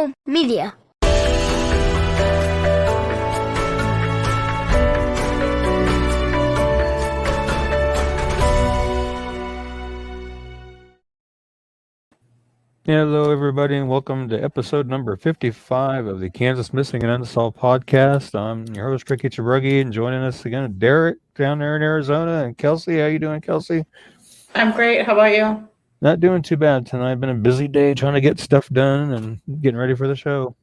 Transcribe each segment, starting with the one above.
KMU Media. Hello, everybody, and welcome to episode number 55 of the Kansas Missing and Unsolved podcast. I'm your host, Ricky Chabruggi, and joining us again, Derek down there in Arizona, and Kelsey. How you doing, Kelsey? I'm great. How about you? Not doing too bad tonight. Been a busy day trying to get stuff done and getting ready for the show.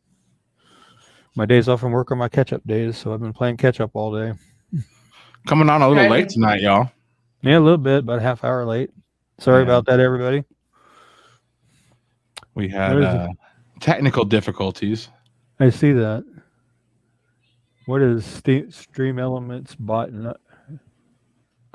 My days off from work are my catch-up days, so I've been playing catch-up all day. Coming on a little late tonight, y'all. Yeah, a little bit, about a half hour late. Sorry about that, everybody. We had technical difficulties. I see that. What is Stream Elements bot? Not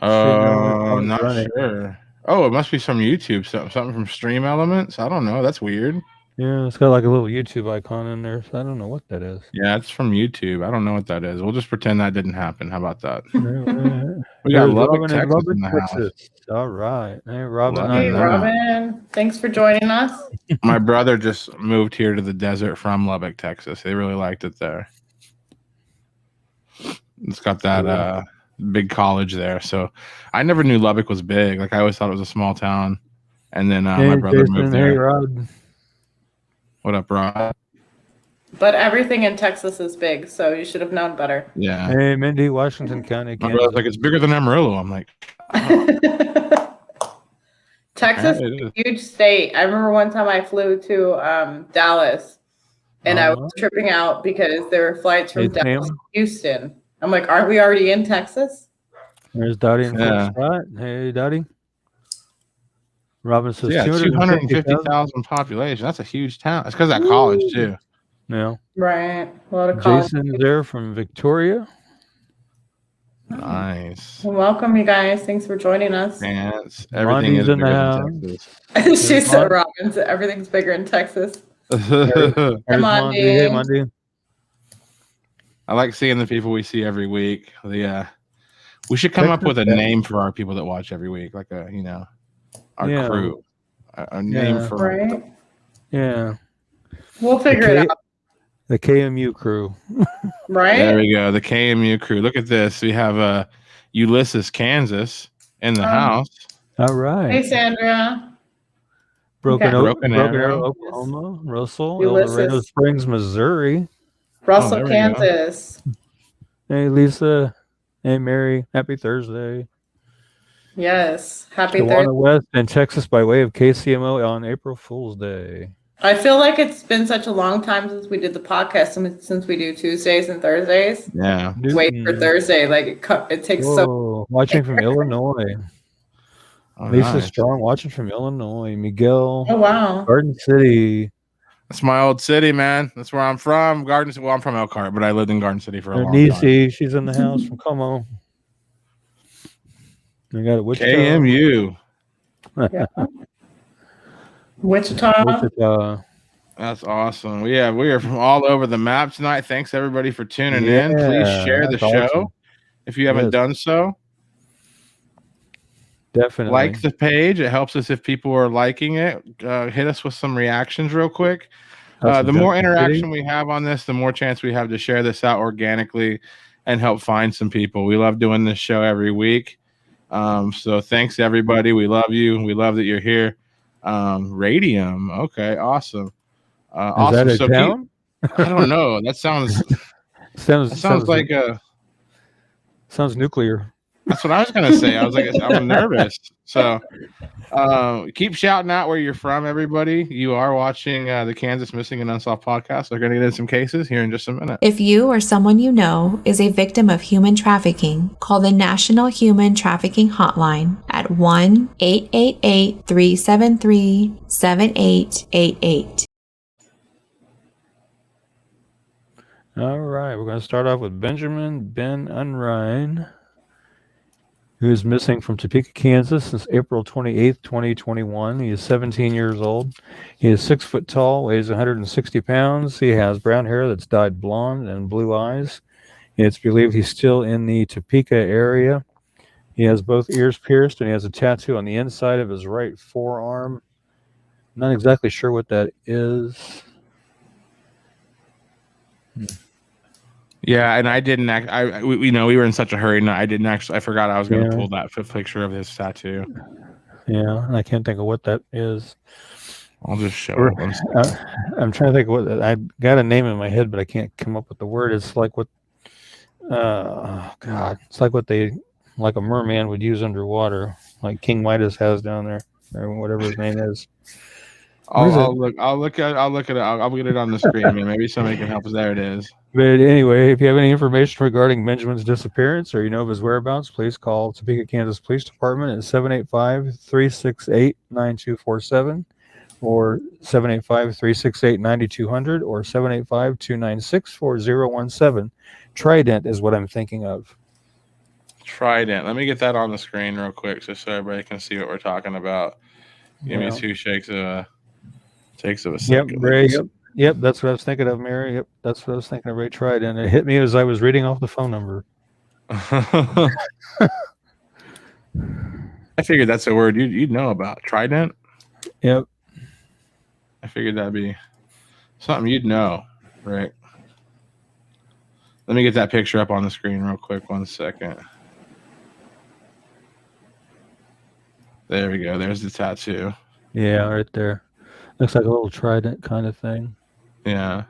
sure. Oh, it must be from YouTube. Something from Stream Elements. I don't know. That's weird. Yeah, it's got like a little YouTube icon in there. So I don't know what that is. Yeah, it's from YouTube. I don't know what that is. We'll just pretend that didn't happen. How about that? We There's got Lubbock, Robin Texas Lubbock, in the Texas. house. All right. Hey, Robin. Hey, Robin. Thanks for joining us. My brother just moved here to the desert from Lubbock, Texas. They really liked it there. It's got that big college there. So I never knew Lubbock was big. Like I always thought it was a small town. And then my brother moved there. Hey, Rod. What up, Rod? But everything in Texas is big, so you should have known better. Yeah. Hey, Mindy, Washington County. My brother's like, it's bigger than Amarillo. I'm like, oh. Texas is a huge state. I remember one time I flew to Dallas, and I was tripping out because there were flights from Dallas to Houston. I'm like, aren't we already in Texas? There's Dottie and Fort Scott. Hey, Dottie. Robin says 250,000 population. That's a huge town. It's because of that college, too. Yeah. Right. A lot of college. Jason's there from Victoria. Nice. Well, welcome, you guys. Thanks for joining us. Yes. Everything is bigger in Texas. She said, Robin said everything's bigger in Texas. Hey, Monday. Hey, Monday. I like seeing the people we see every week. We should come up with a name for our people that watch every week, like our crew. A name for right. Yeah. We'll figure it out. The KMU crew. Right. There we go. The KMU crew. Look at this. We have Ulysses, Kansas in the house. All right. Hey, Sandra. Broken Arrow, Oklahoma. Russell, El Dorado Springs, Missouri. Russell, Kansas. Hey, Lisa. Hey, Mary. Happy Thursday. Yes. Happy Thursday. West and Texas by way of KCMO on April Fool's Day. I feel like it's been such a long time since we did the podcast, since we do Tuesdays and Thursdays. Yeah. Wait for Thursday. Like it takes so. Watching from Illinois. Lisa Strong watching from Illinois. Miguel. Oh, wow. Garden City. That's my old city, man. That's where I'm from. Garden City. Well, I'm from Elkhart, but I lived in Garden City for a long time. She's in the house from Como. We got Wichita. KMU. Wichita. That's awesome. We are from all over the map tonight. Thanks everybody for tuning in. Please share the show if you haven't done so. Definitely like the page. It helps us if people are liking it. Hit us with some reactions real quick. The more interaction we have on this, the more chance we have to share this out organically and help find some people. We love doing this show every week. So thanks everybody. We love you. We love that you're here. Radium. Okay, awesome. Awesome. Is that a town? I don't know. That sounds like sounds nuclear. That's what I was gonna say. I was like, I'm nervous. So keep shouting out where you're from, everybody. You are watching the Kansas Missing and Unsolved podcast. We're gonna get in some cases here in just a minute. If you or someone you know is a victim of human trafficking, call the National Human Trafficking Hotline at 1-888-373-7888. All right, we're going to start off with Benjamin Ben Unrein, who is missing from Topeka, Kansas since April 28th, 2021. He is 17 years old. He is 6 foot tall, weighs 160 pounds. He has brown hair that's dyed blonde and blue eyes. It's believed he's still in the Topeka area. He has both ears pierced, and he has a tattoo on the inside of his right forearm. Not exactly sure what that is. Yeah, and I didn't we were in such a hurry, and I didn't actually. I forgot I was going to pull that picture of his tattoo. Yeah, I can't think of what that is. I'll just show it. I'm trying to think of what I got a name in my head, but I can't come up with the word. It's like what, God, it's like what like a merman would use underwater, like King Midas has down there, or whatever his name is. I'll look at it. I'll get it on the screen. Maybe somebody can help us. There it is. But anyway, if you have any information regarding Benjamin's disappearance or you know of his whereabouts, please call Topeka, Kansas Police Department at 785-368-9247 or 785-368-9200 or 785-296-4017. Trident is what I'm thinking of. Trident. Let me get that on the screen real quick so everybody can see what we're talking about. Give me 2 shakes of a second. Yep, Ray. Yep, that's what I was thinking of, Mary. Yep, that's what I was thinking of, Ray Trident. It hit me as I was reading off the phone number. I figured that's a word you'd know about. Trident? Yep. I figured that'd be something you'd know, right? Let me get that picture up on the screen real quick. 1 second. There we go. There's the tattoo. Yeah, right there. Looks like a little trident kind of thing. Yeah.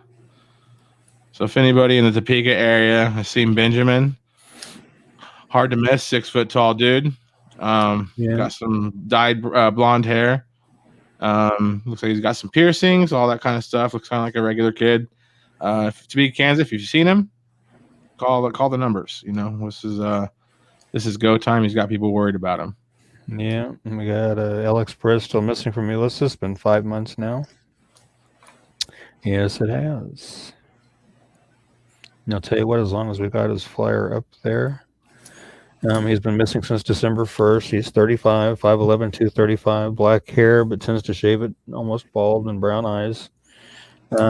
So if anybody in the Topeka area has seen Benjamin, hard to miss, 6 foot tall dude. Got some dyed blonde hair. Looks like he's got some piercings, all that kind of stuff. Looks kind of like a regular kid. Topeka, Kansas, if you've seen him, call the numbers. This is go time. He's got people worried about him. Yeah, and we got Alex Perez still missing from Ulysses. Been 5 months now. Yes, it has. And I'll tell you what, as long as we got his flyer up there. He's been missing since December 1st. He's 35, 5'11", 235, black hair, but tends to shave it almost bald and brown eyes.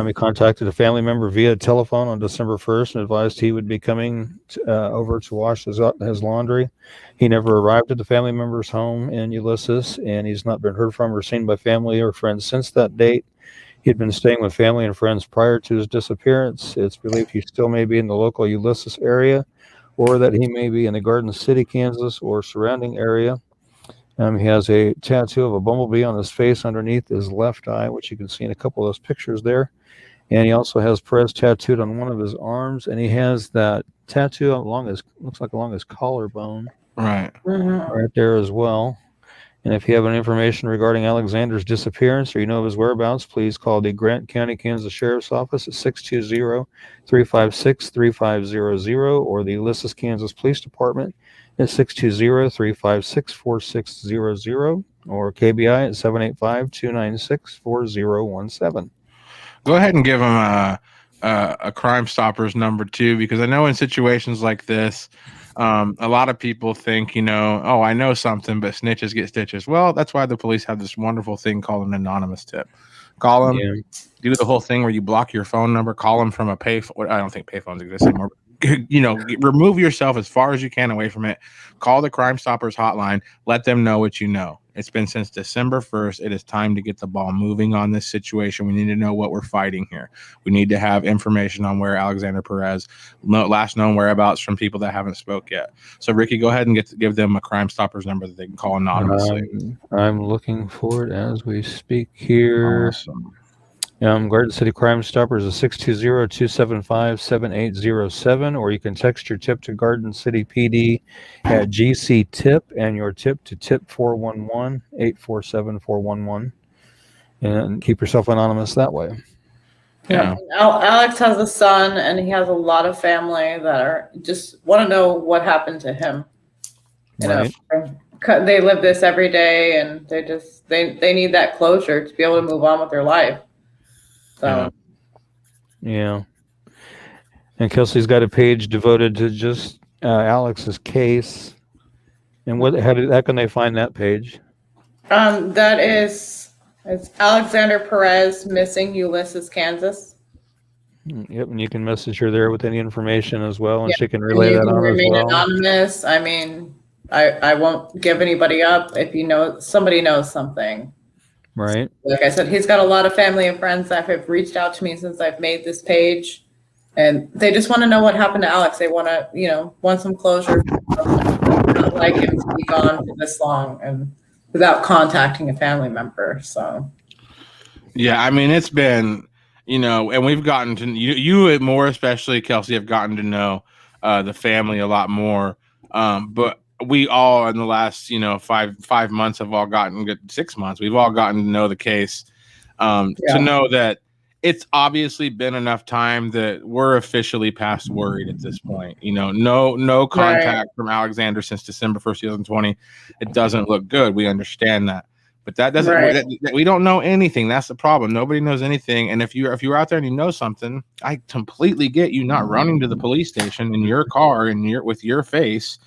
He contacted a family member via telephone on December 1st and advised he would be coming over to wash his laundry. He never arrived at the family member's home in Ulysses, and he's not been heard from or seen by family or friends since that date. He'd been staying with family and friends prior to his disappearance. It's believed he still may be in the local Ulysses area, or that he may be in the Garden City, Kansas, or surrounding area. He has a tattoo of a bumblebee on his face underneath his left eye, which you can see in a couple of those pictures there. And he also has Perez tattooed on one of his arms, and he has that tattoo along his collarbone. Right. Right there as well. And if you have any information regarding Alexander's disappearance or you know of his whereabouts, please call the Grant County, Kansas Sheriff's Office at 620-356-3500 or the Ulysses, Kansas Police Department at 620-356-4600 or KBI at 785-296-4017. Go ahead and give them a Crime Stoppers number too, because I know in situations like this, a lot of people think, oh, I know something, but snitches get stitches. Well, that's why the police have this wonderful thing called an anonymous tip. Call them, do the whole thing where you block your phone number, call them from a payphone. I don't think payphones exist anymore. Remove yourself as far as you can away from it. Call the Crime Stoppers hotline. Let them know what you know. It's been since December 1st. It is time to get the ball moving on this situation. We need to know what we're fighting here. We need to have information on where Alexander Perez, last known whereabouts from people that haven't spoke yet. So, Ricky, go ahead and give them a Crime Stoppers number that they can call anonymously. I'm looking for it as we speak here. Awesome. Garden City Crime Stoppers is 620-275-7807, or you can text your tip to Garden City PD at GC Tip and your tip to tip 411-847-411, and keep yourself anonymous that way. Yeah. Alex has a son, and he has a lot of family that are just want to know what happened to him. They live this every day, and they need that closure to be able to move on with their life. So. Yeah. And Kelsey's got a page devoted to just Alex's case. And how can they find that page? It's Alexander Perez missing Ulysses, Kansas. Yep, and you can message her there with any information as well, and she can relay that on as well. Anonymous. I mean, I won't give anybody up if somebody knows something. Right. Like I said, he's got a lot of family and friends that have reached out to me since I've made this page. And they just want to know what happened to Alex. They want to, want some closure. Not like him to be gone for this long and without contacting a family member. So, yeah, I mean, it's been, and we've gotten to you more, especially Kelsey, have gotten to know the family a lot more. But we all in the last, 5 months have all gotten 6 months. We've all gotten to know the case to know that it's obviously been enough time that we're officially past worried at this point. No contact from Alexander since December 1st, 2020. It doesn't look good. We understand that. But that doesn't. We don't know anything. That's the problem. Nobody knows anything. And if you're out there and you know something, I completely get you not running to the police station in your car and with your face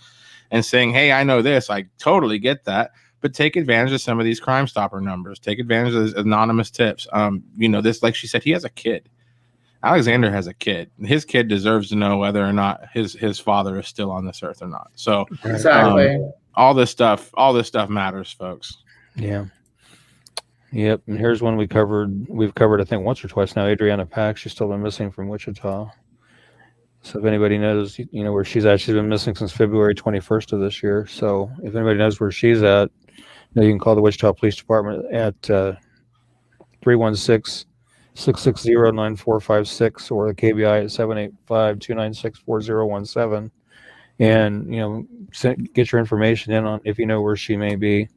and saying, "Hey, I know this." I totally get that. But take advantage of some of these Crime Stopper numbers. Take advantage of these anonymous tips. This, like she said, he has a kid. Alexander has a kid. His kid deserves to know whether or not his father is still on this earth or not. So exactly. All this stuff matters, folks. Yeah. Yep. And here's one we've covered, I think, once or twice now. Adriana Pack, she's still been missing from Wichita. So if anybody knows, where she's at, she's been missing since February 21st of this year. So if anybody knows where she's at, you can call the Wichita Police Department at 316-660-9456 or the KBI at 785-296-4017. And, get your information in on if you know where she may be,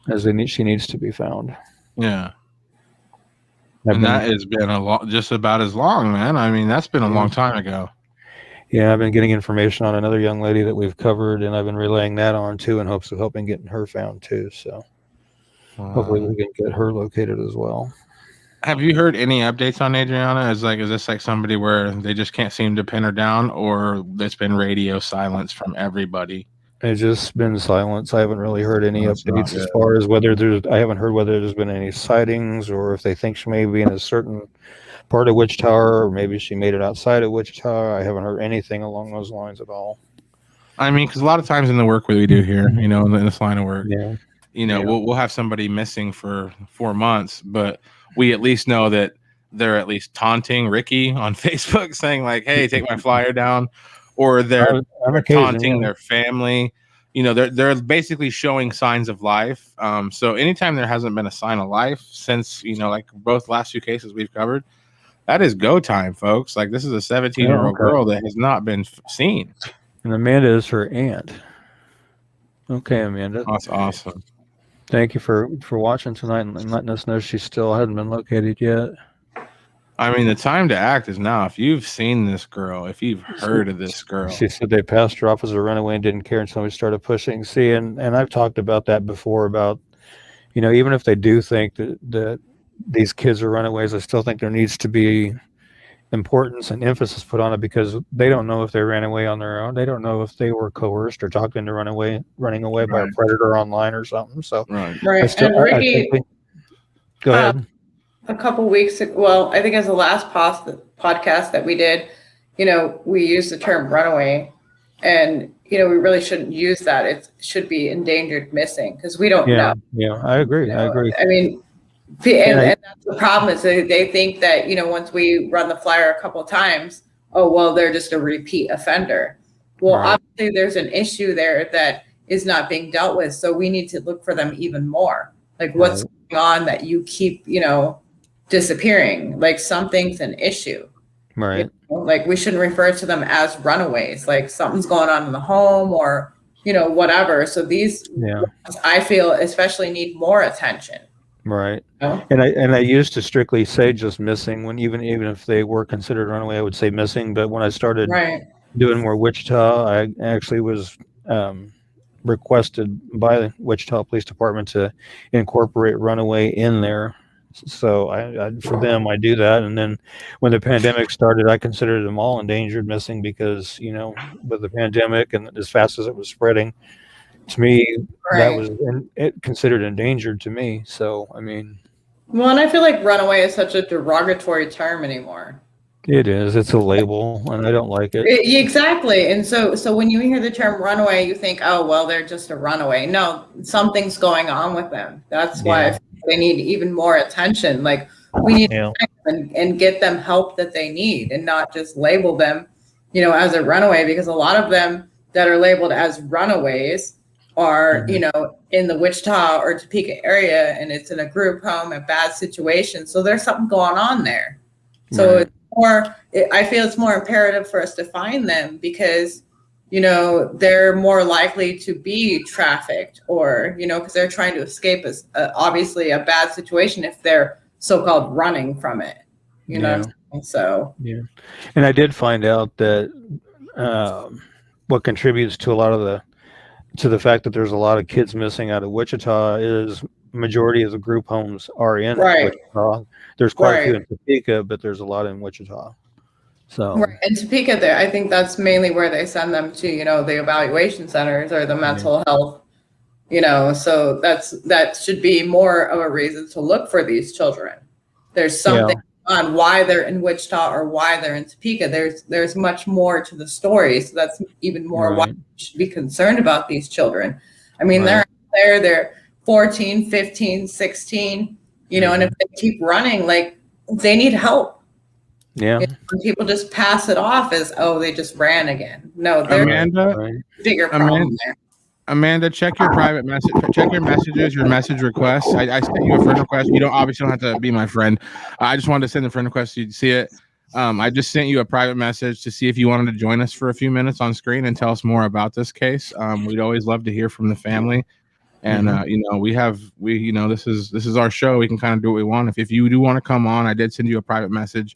as she needs to be found. Yeah. And that has been just about as long, man. I mean, that's been a long time ago. Yeah, I've been getting information on another young lady that we've covered, and I've been relaying that on too in hopes of helping getting her found too. So hopefully we can get her located as well. Have you heard any updates on Adriana? Is this like somebody where they just can't seem to pin her down, or there's been radio silence from everybody? It's just been silence. I haven't really heard any updates as far as I haven't heard whether there's been any sightings or if they think she may be in a certain part of Wichita or maybe she made it outside of Wichita. I haven't heard anything along those lines at all. I mean, because a lot of times in the work we do here, in this line of work, we'll have somebody missing for 4 months, but we at least know that they're at least taunting Ricky on Facebook saying like, "Hey, take my flyer down." Or they're taunting their family. They're basically showing signs of life. So anytime there hasn't been a sign of life since, like both last two cases we've covered, that is go time, folks. Like this is a 17-year-old girl that has not been seen. And Amanda is her aunt. Okay, Amanda. That's awesome. Thank you for watching tonight and letting us know she still hadn't been located yet. I mean, the time to act is now. If you've seen this girl, if you've heard of this girl. She said they passed her off as a runaway and didn't care until we started pushing. See, and I've talked about that before about, even if they do think that these kids are runaways, I still think there needs to be importance and emphasis put on it because they don't know if they ran away on their own. They don't know if they were coerced or talked into running away by a predator online or something. So, right. And Ricky, go ahead. A couple weeks ago, well, I think as the last podcast that we did, we used the term runaway, and we really shouldn't use that. It should be endangered missing because we don't know. Yeah, I agree. I mean, and that's the problem is they think that once we run the flyer a couple of times, oh well, they're just a repeat offender. Well, obviously there's an issue there that is not being dealt with, so we need to look for them even more. Like what's going on that you keep disappearing, like something's an issue, right? Like we shouldn't refer to them as runaways, like something's going on in the home or whatever. So these I feel especially need more attention, right? And I used to strictly say just missing when even if they were considered runaway, I would say missing. But when I started doing more Wichita, I actually was requested by the Wichita Police Department to incorporate runaway in there. So for them, I do that. And then when the pandemic started, I considered them all endangered missing because, with the pandemic and as fast as it was spreading, to me, that was considered endangered to me. So, I mean. Well, and I feel like runaway is such a derogatory term anymore. It is. It's a label, and I don't like it. Exactly. And so when you hear the term runaway, you think, oh, well, they're just a runaway. No, something's going on with them. That's why they need even more attention. Like we need to and get them help that they need, and not just label them, as a runaway, because a lot of them that are labeled as runaways are, in the Wichita or Topeka area, and it's in a group home, a bad situation. So there's something going on there. So I feel it's more imperative for us to find them, because they're more likely to be trafficked, or because they're trying to escape obviously a bad situation if they're so-called running from it. So and I did find out that what contributes to the fact that there's a lot of kids missing out of Wichita is majority of the group homes are in Wichita. There's quite a few in Topeka, but there's a lot in Wichita. So in Topeka, there, I think that's mainly where they send them to, the evaluation centers or the mental health, so that should be more of a reason to look for these children. There's something on why they're in Wichita or why they're in Topeka. There's much more to the story. So that's even more why we should be concerned about these children. I mean, they're 14, 15, 16, and if they keep running, like, they need help. Yeah. People just pass it off as, oh, they just ran again. No, there's a bigger problem there. Amanda, check your private message. Check your messages, your message requests. I sent you a friend request. You obviously don't have to be my friend. I just wanted to send a friend request so you'd see it. I just sent you a private message to see if you wanted to join us for a few minutes on screen and tell us more about this case. We'd always love to hear from the family. And this is our show. We can kind of do what we want. If you do want to come on, I did send you a private message.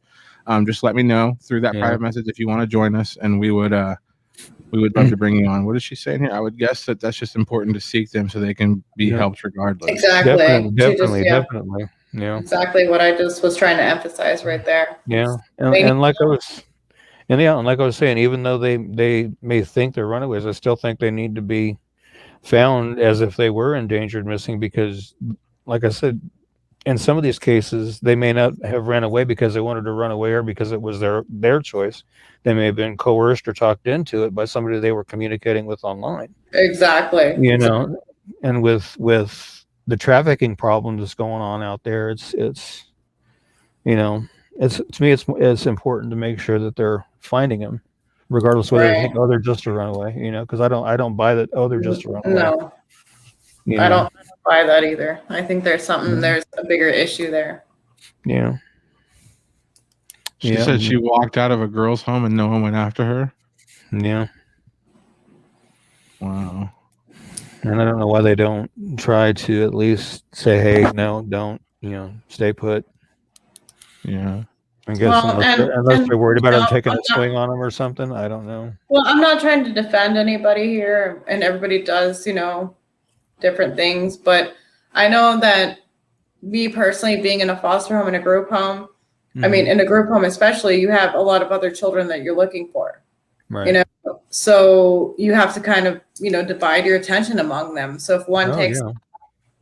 Just let me know through that private message if you want to join us, and we would love to bring you on. What is she saying here? I would guess that's just important to seek them so they can be helped regardless. Exactly. Definitely. Yeah. Exactly what I just was trying to emphasize right there. Yeah. And like I was saying, even though they may think they're runaways, I still think they need to be found as if they were endangered missing, because, like I said, in some of these cases, they may not have ran away because they wanted to run away or because it was their choice. They may have been coerced or talked into it by somebody they were communicating with online. Exactly. And with the trafficking problem that's going on out there, it's to me, it's important to make sure that they're finding them, regardless whether they think, oh, they're just a runaway, because I don't buy that, oh, they're just a runaway. No, I don't buy that either. I think there's there's a bigger issue there. Yeah. She said she walked out of a girl's home and no one went after her. Yeah. Wow. And I don't know why they don't try to at least say, hey, no, don't, stay put. Yeah. I guess unless they're worried about them taking a swing on them or something. I don't know. Well, I'm not trying to defend anybody here, and everybody does, different things. But I know that me personally, being in a foster home and a group home, I mean, in a group home especially, you have a lot of other children that you're looking for. Right. So you have to kind of, divide your attention among them. So if one takes,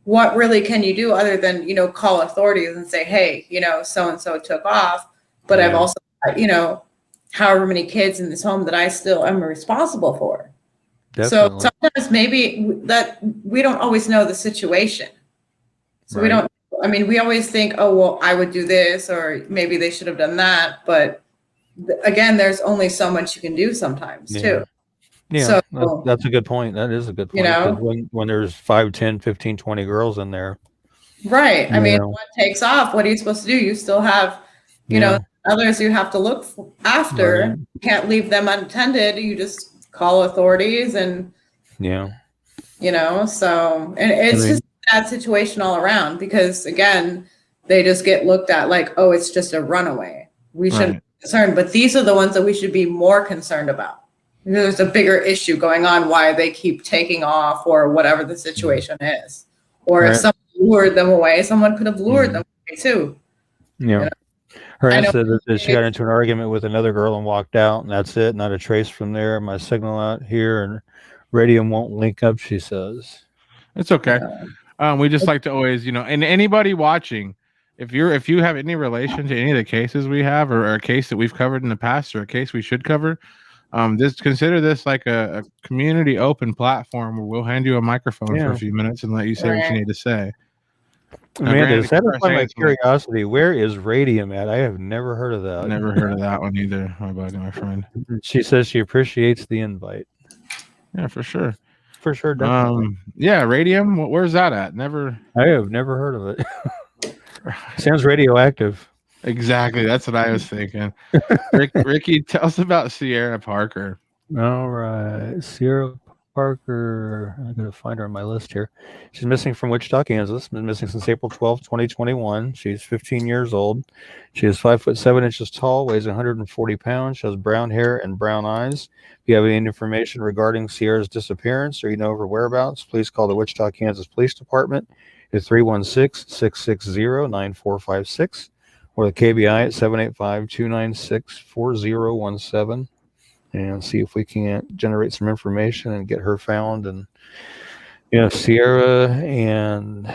what really can you do other than, call authorities and say, hey, so-and-so took off. But I've also, however many kids in this home that I still am responsible for. Definitely. So sometimes maybe that we don't always know the situation. So we don't, we always think, oh, well, I would do this, or maybe they should have done that. But again, there's only so much you can do sometimes too. Yeah, so, that's a good point. That is a good point. When there's 5, 10, 15, 20 girls in there. Right. I mean, one takes off. What are you supposed to do? You still have, others you have to look after. Right. You can't leave them unattended. You just call authorities and, so, and it's just a bad situation all around, because again, they just get looked at like, oh, it's just a runaway. We shouldn't be concerned, but these are the ones that we should be more concerned about. There's a bigger issue going on, why they keep taking off, or whatever the situation is. Or if someone lured them away, someone could have lured them away too. Yeah. Her aunt said that she got into an argument with another girl and walked out, and that's it. Not a trace from there. My signal out here and radio won't link up, she says. It's okay. We just like to always, and anybody watching, if you have any relation to any of the cases we have, or a case that we've covered in the past, or a case we should cover, consider this like a community open platform where we'll hand you a microphone for a few minutes and let you say what you need to say. Amanda, satisfy my curiosity. Where is radium at? I have never heard of that. Never heard of that one either, my friend. She says she appreciates the invite. Yeah, for sure. For sure, definitely. Yeah, radium. Where's that at? Never. I have never heard of it. Sounds radioactive. Exactly. That's what I was thinking. Ricky, tell us about Sierra Parker. All right. Sierra Parker. I'm going to find her on my list here. She's missing from Wichita, Kansas. Been missing since April 12th, 2021. She's 15 years old. She is 5'7" tall, weighs 140 pounds. She has brown hair and brown eyes. If you have any information regarding Sierra's disappearance or you know of her whereabouts, please call the Wichita, Kansas Police Department at 316-660-9456 or the KBI at 785-296-4017. And see if we can't generate some information and get her found. And, Sierra and,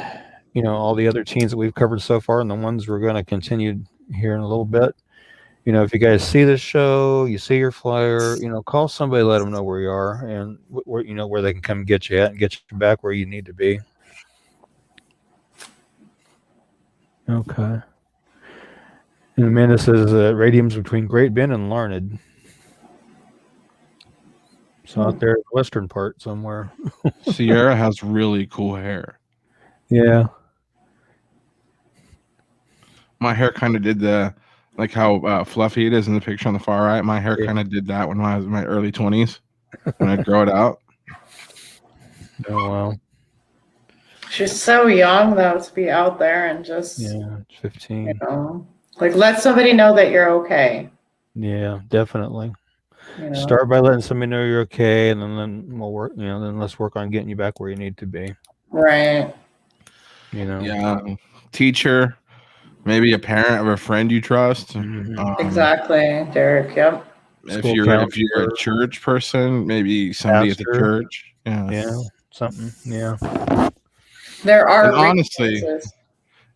all the other teens that we've covered so far and the ones we're going to continue here in a little bit. If you guys see this show, you see your flyer, call somebody, let them know where you are and where they can come get you at and get you back where you need to be. Okay. And Amanda says radium's between Great Bend and Larned. So out there in the western part somewhere. Sierra has really cool hair. Yeah. My hair kind of did like how fluffy it is in the picture on the far right. My hair kind of did that when I was in my early 20s when I'd grow it out. Oh, wow. She's so young, though, to be out there and just, 15. Let somebody know that you're okay. Yeah, definitely. Start by letting somebody know you're okay, and then we'll work. Then let's work on getting you back where you need to be. Right. Yeah. Teacher, maybe a parent of a friend you trust. Mm-hmm. Exactly, Derek. Yep. If you're a church person, maybe somebody at the church. Yeah. Something. Yeah. There are honestly.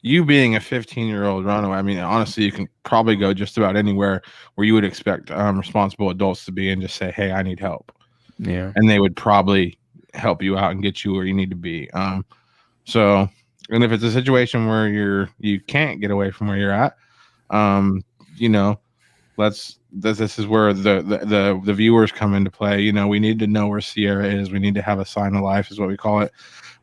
You being a 15-year-old runaway, I mean, honestly, you can probably go just about anywhere where you would expect responsible adults to be and just say, "Hey, I need help." Yeah, and they would probably help you out and get you where you need to be. So, and if it's a situation where you can't get away from where you're at, this is where the viewers come into play. We need to know where Sierra is. We need to have a sign of life, is what we call it.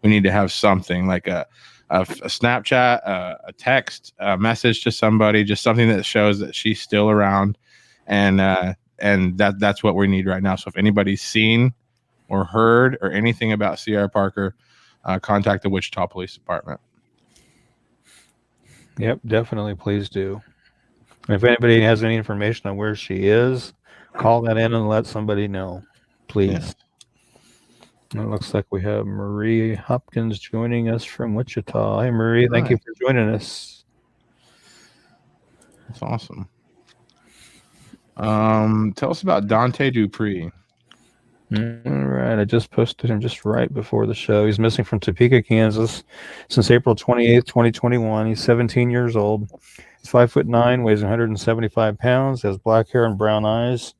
We need to have something like a Snapchat, a text, a message to somebody, just something that shows that she's still around, and that's what we need right now. So if anybody's seen or heard or anything about Sierra Parker, contact the Wichita Police Department. Yep, definitely. Please do. And if anybody has any information on where she is, call that in and let somebody know, please. Yeah. It looks like we have Marie Hopkins joining us from Wichita. Hi, Marie. Thank you for joining us. That's awesome. Tell us about Dante Dupree. All right. I just posted him just right before the show. He's missing from Topeka, Kansas since April 28th, 2021. He's 17 years old. He's 5'9", weighs 175 pounds, has black hair and brown eyes.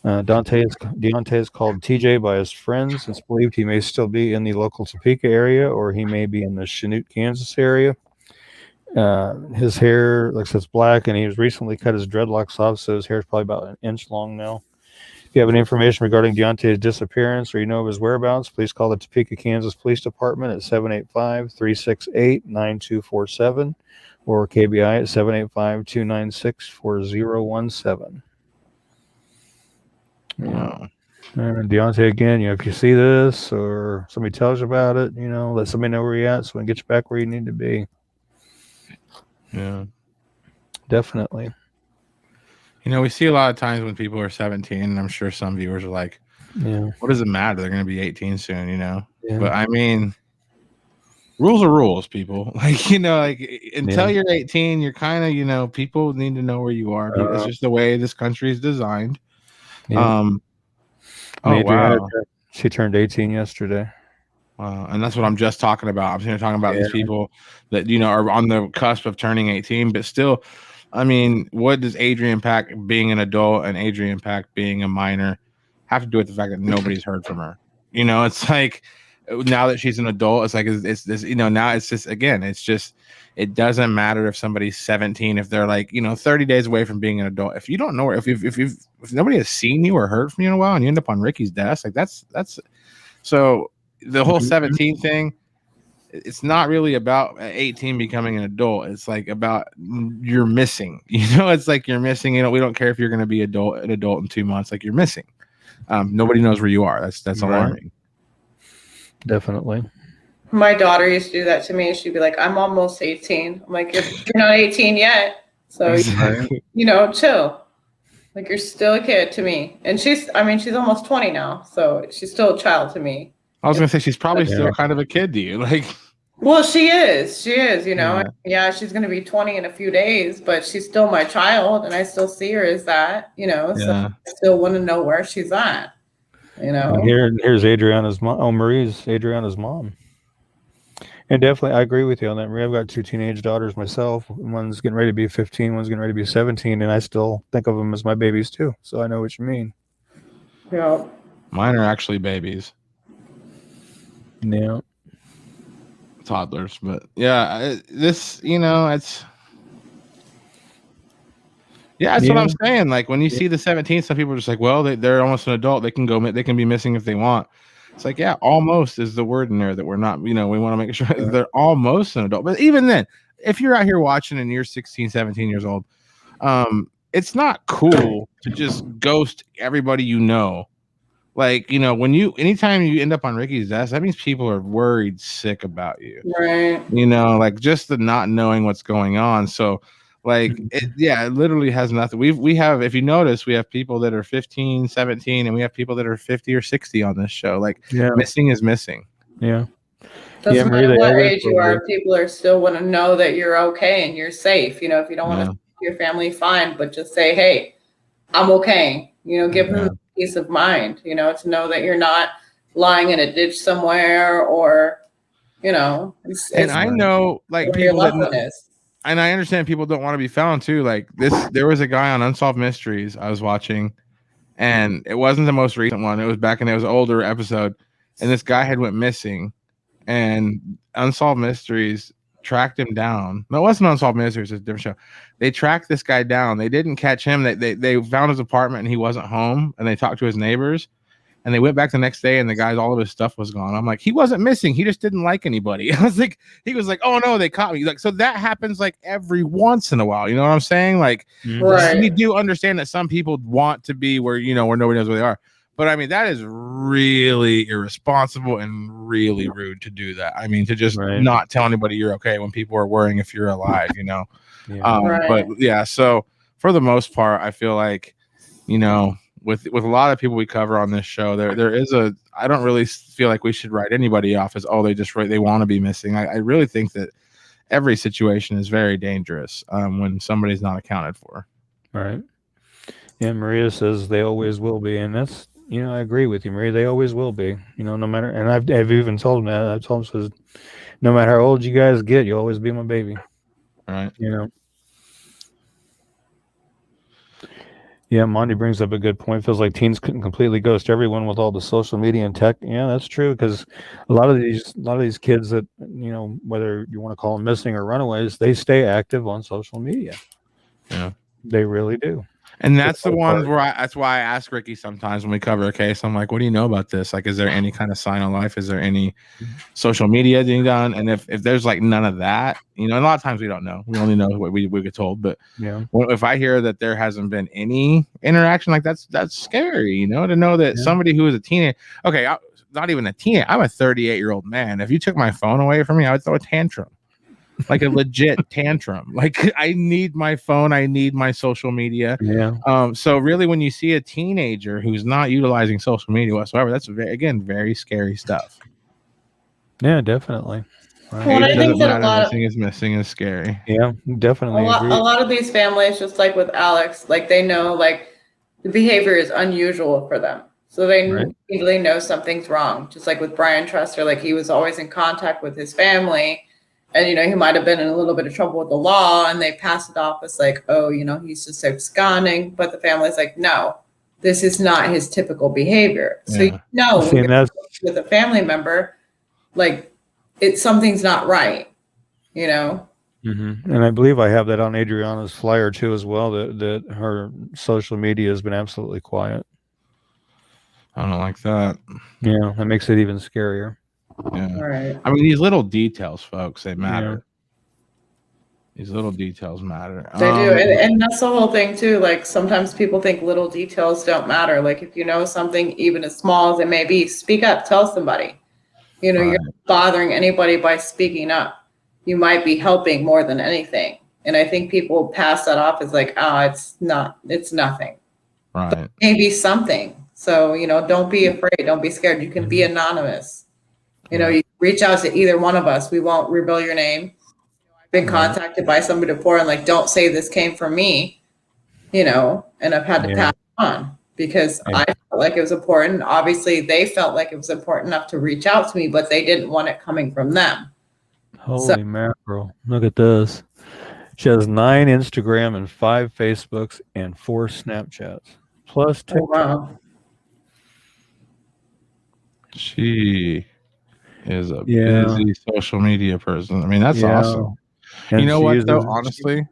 Deontay is called TJ by his friends. It's believed he may still be in the local Topeka area, or he may be in the Chanute, Kansas area. His hair looks like it's black, and he was recently cut his dreadlocks off, so his hair is probably about an inch long now. If you have any information regarding Deontay's disappearance or you know of his whereabouts, please call the Topeka, Kansas Police Department at 785-368-9247 or KBI at 785-296-4017. Wow. And Deontay, again, if you see this or somebody tells you about it, let somebody know where you're at so we can get you back where you need to be. Yeah. Definitely. We see a lot of times when people are 17, and I'm sure some viewers are like, what does it matter? They're going to be 18 soon, Yeah. But I mean, rules are rules, people. Until you're 18, you're kind of, people need to know where you are. It's just the way this country is designed. Yeah. Wow. She turned 18 yesterday. Wow. And that's what I'm just talking about. I'm talking about these people that, are on the cusp of turning 18, but still, I mean, what does Adrian Pack being an adult and Adrian Pack being a minor have to do with the fact that nobody's heard from her? It's like, now that she's an adult, it's like it's this, now it's just, again, it's just, it doesn't matter if somebody's 17, if they're like 30 days away from being an adult. If you don't know, if nobody has seen you or heard from you in a while, and you end up on Ricky's desk, like that's so the whole 17 thing. It's not really about 18 becoming an adult. It's like about you're missing. It's like you're missing. We don't care if you're going to be an adult in 2 months. Like you're missing. Nobody knows where you are. That's alarming. Definitely. My daughter used to do that to me. She'd be like, "I'm almost 18." I'm like, "You're not 18 yet, so chill. Like you're still a kid to me." And she's almost 20 now, so she's still a child to me. I was gonna say she's probably still kind of a kid to you, like. Well, she is. Yeah, she's gonna be 20 in a few days, but she's still my child, and I still see her as that. So I still want to know where she's at. Here's Adriana's mom. Oh, Marie's Adriana's mom. And definitely, I agree with you on that, Marie. I've got 2 teenage daughters myself. One's getting ready to be 15. One's getting ready to be 17, and I still think of them as my babies too. So I know what you mean. Yeah. Mine are actually babies. Yeah. Toddlers, but it's that's what I'm saying. Like when you see the 17, some people are just like, well, they're almost an adult. They can be missing if they want. It's like, almost is the word in there that we're not, we want to make sure they're almost an adult. But even then, if you're out here watching and you're 16, 17 years old, it's not cool to just ghost everybody Like, anytime you end up on Ricky's desk, that means people are worried sick about you. Right. Like just the not knowing what's going on. So like, it literally has nothing. We have, if you notice, we have people that are 15, 17, and we have people that are 50 or 60 on this show. Like missing is missing. Yeah. Doesn't matter what age you are, people are still want to know that you're okay and you're safe. If you don't want to see your family, fine, but just say, hey, I'm okay. Give them peace of mind, to know that you're not lying in a ditch somewhere or, and I know like people and I understand people don't want to be found too. Like there was a guy on Unsolved Mysteries I was watching, and it wasn't the most recent one. It was back in it was an older episode, and this guy had went missing, and Unsolved Mysteries tracked him down. No, it wasn't Unsolved Mysteries, it's a different show. They tracked this guy down. They didn't catch him. They found his apartment and he wasn't home, and they talked to his neighbors, and they went back the next day and the guy's all of his stuff was gone. I'm like, he wasn't missing, he just didn't like anybody. I was like, he was like, oh no, they caught me. Like, so that happens like every once in a while, you know what I'm saying? Like we do understand that some people want to be where where nobody knows where they are. But I mean, that is really irresponsible and really rude to do that. I mean, to just not tell anybody you're okay when people are worrying if you're alive, But so for the most part, I feel like, with a lot of people we cover on this show, there is I don't really feel like we should write anybody off as, oh, they want to be missing. I really think that every situation is very dangerous when somebody's not accounted for. Right. Yeah, Maria says they always will be, and that's I agree with you, Maria. They always will be. No matter. And I've even told them that. I've told them, says, no matter how old you guys get, you'll always be my baby. Right. Yeah, Monty brings up a good point. Feels like teens couldn't completely ghost everyone with all the social media and tech. Yeah, that's true, because a lot of these kids that whether you want to call them missing or runaways, they stay active on social media. Yeah, they really do. And that's the ones where that's why I ask Ricky sometimes when we cover a case. I'm like, what do you know about this? Like, is there any kind of sign of life? Is there any social media being done? And if there's like none of that, a lot of times we don't know. We only know what we get told. But if I hear that there hasn't been any interaction, like that's scary, to know that somebody who is a teenager, not even a teenager, I'm a 38-year-old man. If you took my phone away from me, I would throw a tantrum. Like a legit tantrum. Like, I need my phone, I need my social media. So really, when you see a teenager who's not utilizing social media whatsoever, that's very scary stuff. Yeah, definitely. Well, I think that a lot missing is scary. Yeah, definitely. A lot of these families, just like with Alex, like they know like the behavior is unusual for them, so they immediately know something's wrong. Just like with Brian Trester, like he was always in contact with his family. And, he might have been in a little bit of trouble with the law, and they pass it off as like, oh, he's just absconding. But the family's like, no, this is not his typical behavior. So, with a family member, like something's not right, you know? Mm-hmm. And I believe I have that on Adriana's flyer too, as well. That her social media has been absolutely quiet. I don't like that. Yeah, that makes it even scarier. Yeah. Right. I mean, these little details, folks, they matter. Yeah. These little details matter. They do. And that's the whole thing too. Like sometimes people think little details don't matter. Like if you know something, even as small as it may be, speak up, tell somebody. You know, Right. you're not bothering anybody by speaking up. You might be helping more than anything. And I think people pass that off as like, oh, it's nothing. Right. Maybe something. So, you know, don't be afraid. Don't be scared. You can be anonymous. You know, you reach out to either one of us. We won't reveal your name. I've been contacted by somebody before and like, don't say this came from me, you know, and I've had to pass it on because I felt like it was important. Obviously, they felt like it was important enough to reach out to me, but they didn't want it coming from them. Holy mackerel. Look at this. She has 9 Instagram and 5 Facebooks and 4 Snapchats. Plus TikTok. Oh, wow. She is a busy social media person. I mean, that's awesome. And you know what though, honestly?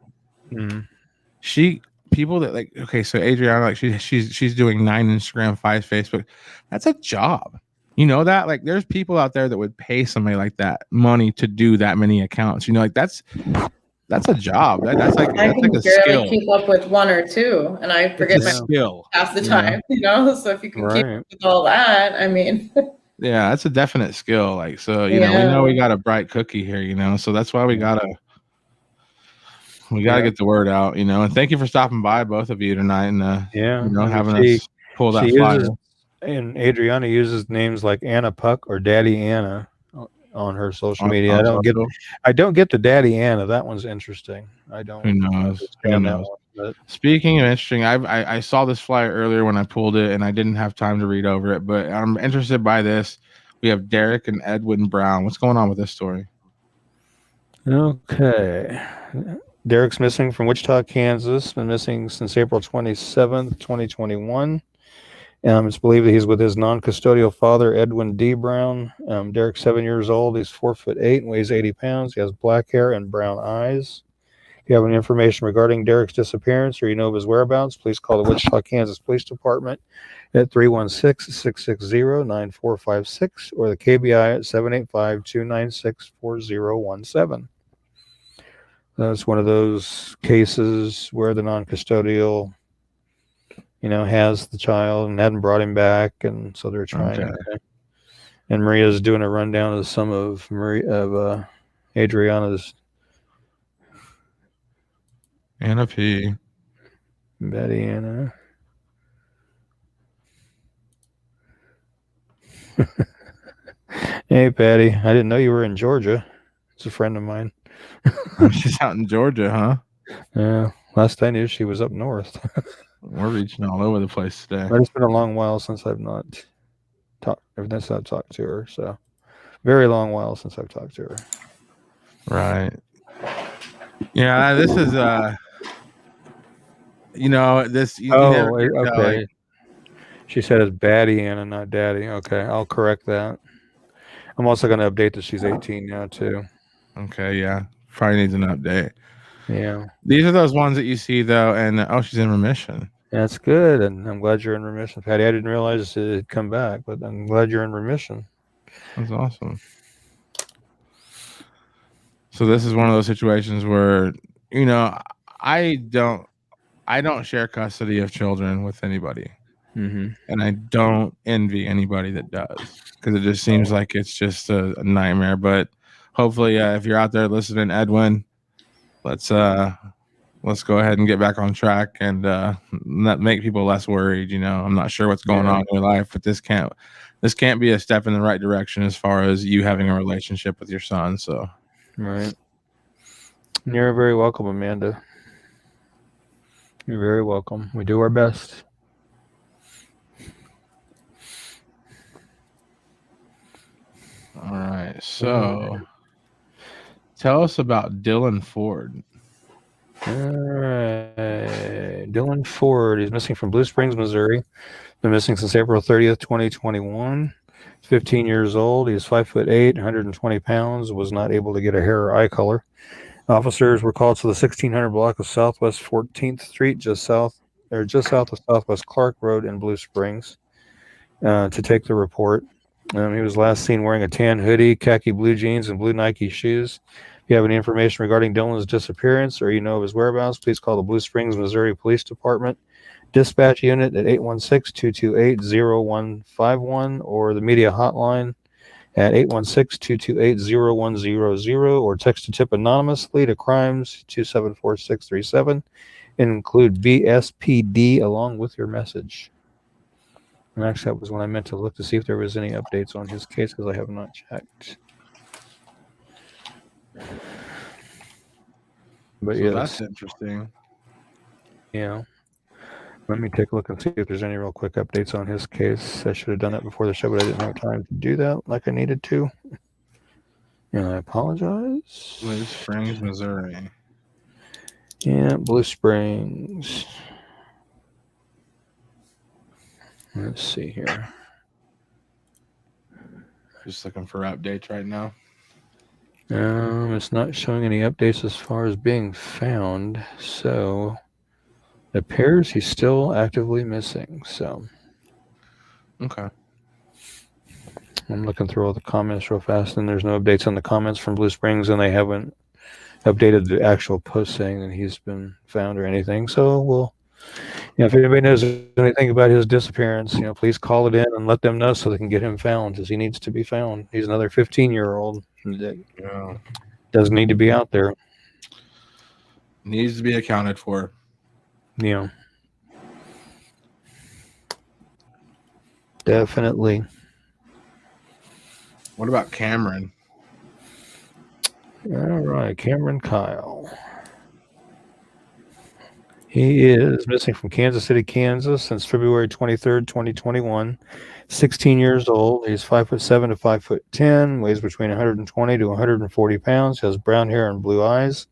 People that like, okay, so Adriana, like she's doing 9 Instagram, 5 Facebook. That's a job. You know that? Like there's people out there that would pay somebody like that money to do that many accounts. You know, like that's a job. That's like I that's can like a barely skill. keep up with 1 or 2, and I forget my skill half the time, you know? So if you can keep up with all that, I mean. Yeah, that's a definite skill. Like, so, you know we got a bright cookie here, you know, so that's why we gotta get the word out, you know, and thank you for stopping by, both of you tonight, and you know, having us pull that flyer. And Adriana uses names like Anna Puck or Daddy Anna on her social media. I don't get the Daddy Anna. That one's interesting. I don't. Who knows? Who knows? Speaking of interesting, I saw this flyer earlier when I pulled it, and I didn't have time to read over it, but I'm interested by this. We have Derek and Edwin Brown. What's going on with this story? Okay. Derek's missing from Wichita, Kansas. Been missing since April 27th, 2021. It's believed that he's with his non-custodial father, Edwin D. Brown. Derek's 7 years old. He's 4'8" and weighs 80 pounds. He has black hair and brown eyes. If you have any information regarding Derek's disappearance or you know of his whereabouts, please call the Wichita, Kansas Police Department at 316-660-9456 or the KBI at 785-296-4017. That's one of those cases where the non-custodial, you know, has the child and hadn't brought him back, and so they're trying. Okay. And Maria's doing a rundown of some of Adriana's. Anna P. Betty Anna. Hey, Patty. I didn't know you were in Georgia. It's a friend of mine. She's out in Georgia, huh? Yeah. Last I knew, she was up north. We're reaching all over the place today. But it's been a long while since I've not talked. Since I've talked to her, so very long while since I've talked to her. Right. Yeah. This is you know, this. Okay. She said it's Batty Anna, not Daddy. Okay, I'll correct that. I'm also going to update that she's 18 now too. Okay, yeah, probably needs an update. Yeah, these are those ones that you see though, and she's in remission. That's good, and I'm glad you're in remission, Patty. I didn't realize it had come back, but I'm glad you're in remission. That's awesome. So this is one of those situations where, you know, I don't share custody of children with anybody. And I don't envy anybody that does, because it just seems like it's just a nightmare. But hopefully, if you're out there listening, Edwin, let's go ahead and get back on track and not make people less worried. You know, I'm not sure what's going on in your life, but this can't be a step in the right direction as far as you having a relationship with your son. So, right. You're very welcome, Amanda. You're very welcome. We do our best. All right. So tell us about Dylan Ford. All right. Dylan Ford. He's missing from Blue Springs, Missouri. Been missing since April 30th, 2021. 15 years old. He's 5'8", 120 pounds, was not able to get a hair or eye color. Officers were called to the 1600 block of Southwest 14th Street, just south of Southwest Clark Road in Blue Springs, to take the report. He was last seen wearing a tan hoodie, khaki blue jeans, and blue Nike shoes. If you have any information regarding Dylan's disappearance or you know of his whereabouts, please call the Blue Springs, Missouri Police Department dispatch unit at 816-228-0151 or the media hotline at 816-228-0100 or text to tip anonymously to crimes 274637 and include BSPD along with your message. And actually, that was when I meant to look to see if there was any updates on his case because I have not checked. But so yes, that's interesting. Yeah. Let me take a look and see if there's any real quick updates on his case. I should have done that before the show, but I didn't have time to do that like I needed to. And I apologize. Blue Springs, Missouri. Yeah, Blue Springs. Let's see here. Just looking for updates right now. It's not showing any updates as far as being found, so it appears he's still actively missing. So, okay. I'm looking through all the comments real fast, and there's no updates on the comments from Blue Springs, and they haven't updated the actual post saying that he's been found or anything. So we'll, if anybody knows anything about his disappearance, please call it in and let them know so they can get him found because he needs to be found. He's another 15-year-old that doesn't need to be out there. Needs to be accounted for. Yeah. Definitely. What about Cameron? All right, Cameron Kyle. He is missing from Kansas City, Kansas since February 23rd, 2021. 16 years old. He's 5'7" to 5'10", weighs between 120 to 140 pounds, has brown hair and blue eyes.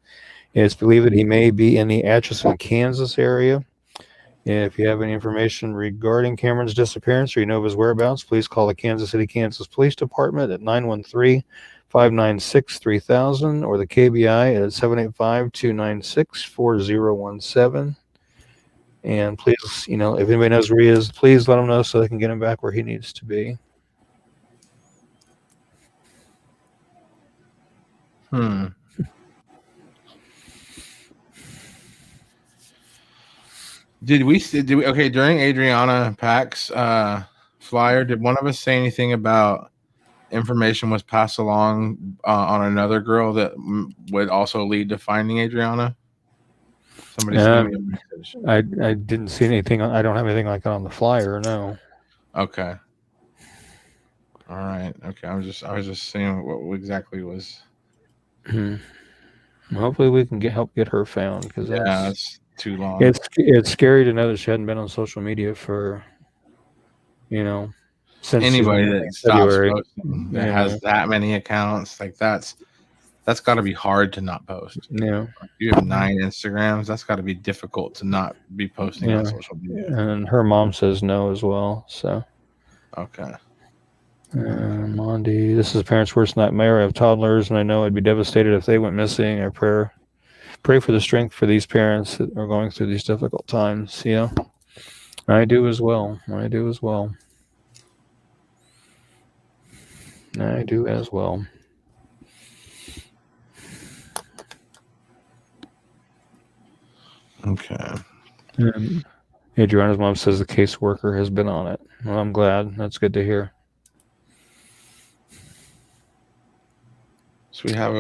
It's believed that he may be in the Atchison, Kansas area. If you have any information regarding Cameron's disappearance or you know of his whereabouts, please call the Kansas City, Kansas Police Department at 913-596-3000 or the KBI at 785-296-4017. And please, if anybody knows where he is, please let him know so they can get him back where he needs to be. Did we okay during Adriana Pack's flyer? Did one of us say anything about information was passed along on another girl that would also lead to finding Adriana? Somebody sent me a message. I didn't see anything. I don't have anything like that on the flyer. No. Okay. All right. Okay. I was just seeing what exactly was. Hopefully we can help get her found because that's too long. It's scary to know that she hadn't been on social media for, since anybody that stops posting that has that many accounts, like that's got to be hard to not post. Yeah. You have 9 Instagrams. That's got to be difficult to not be posting on social media. And her mom says no as well. So. Okay. Mondi, this is a parent's worst nightmare. I have toddlers, and I know I'd be devastated if they went missing. I pray for the strength for these parents that are going through these difficult times. Yeah, I do as well. I do as well. Okay. Adriana's mom says the caseworker has been on it. Well, I'm glad. That's good to hear. So we have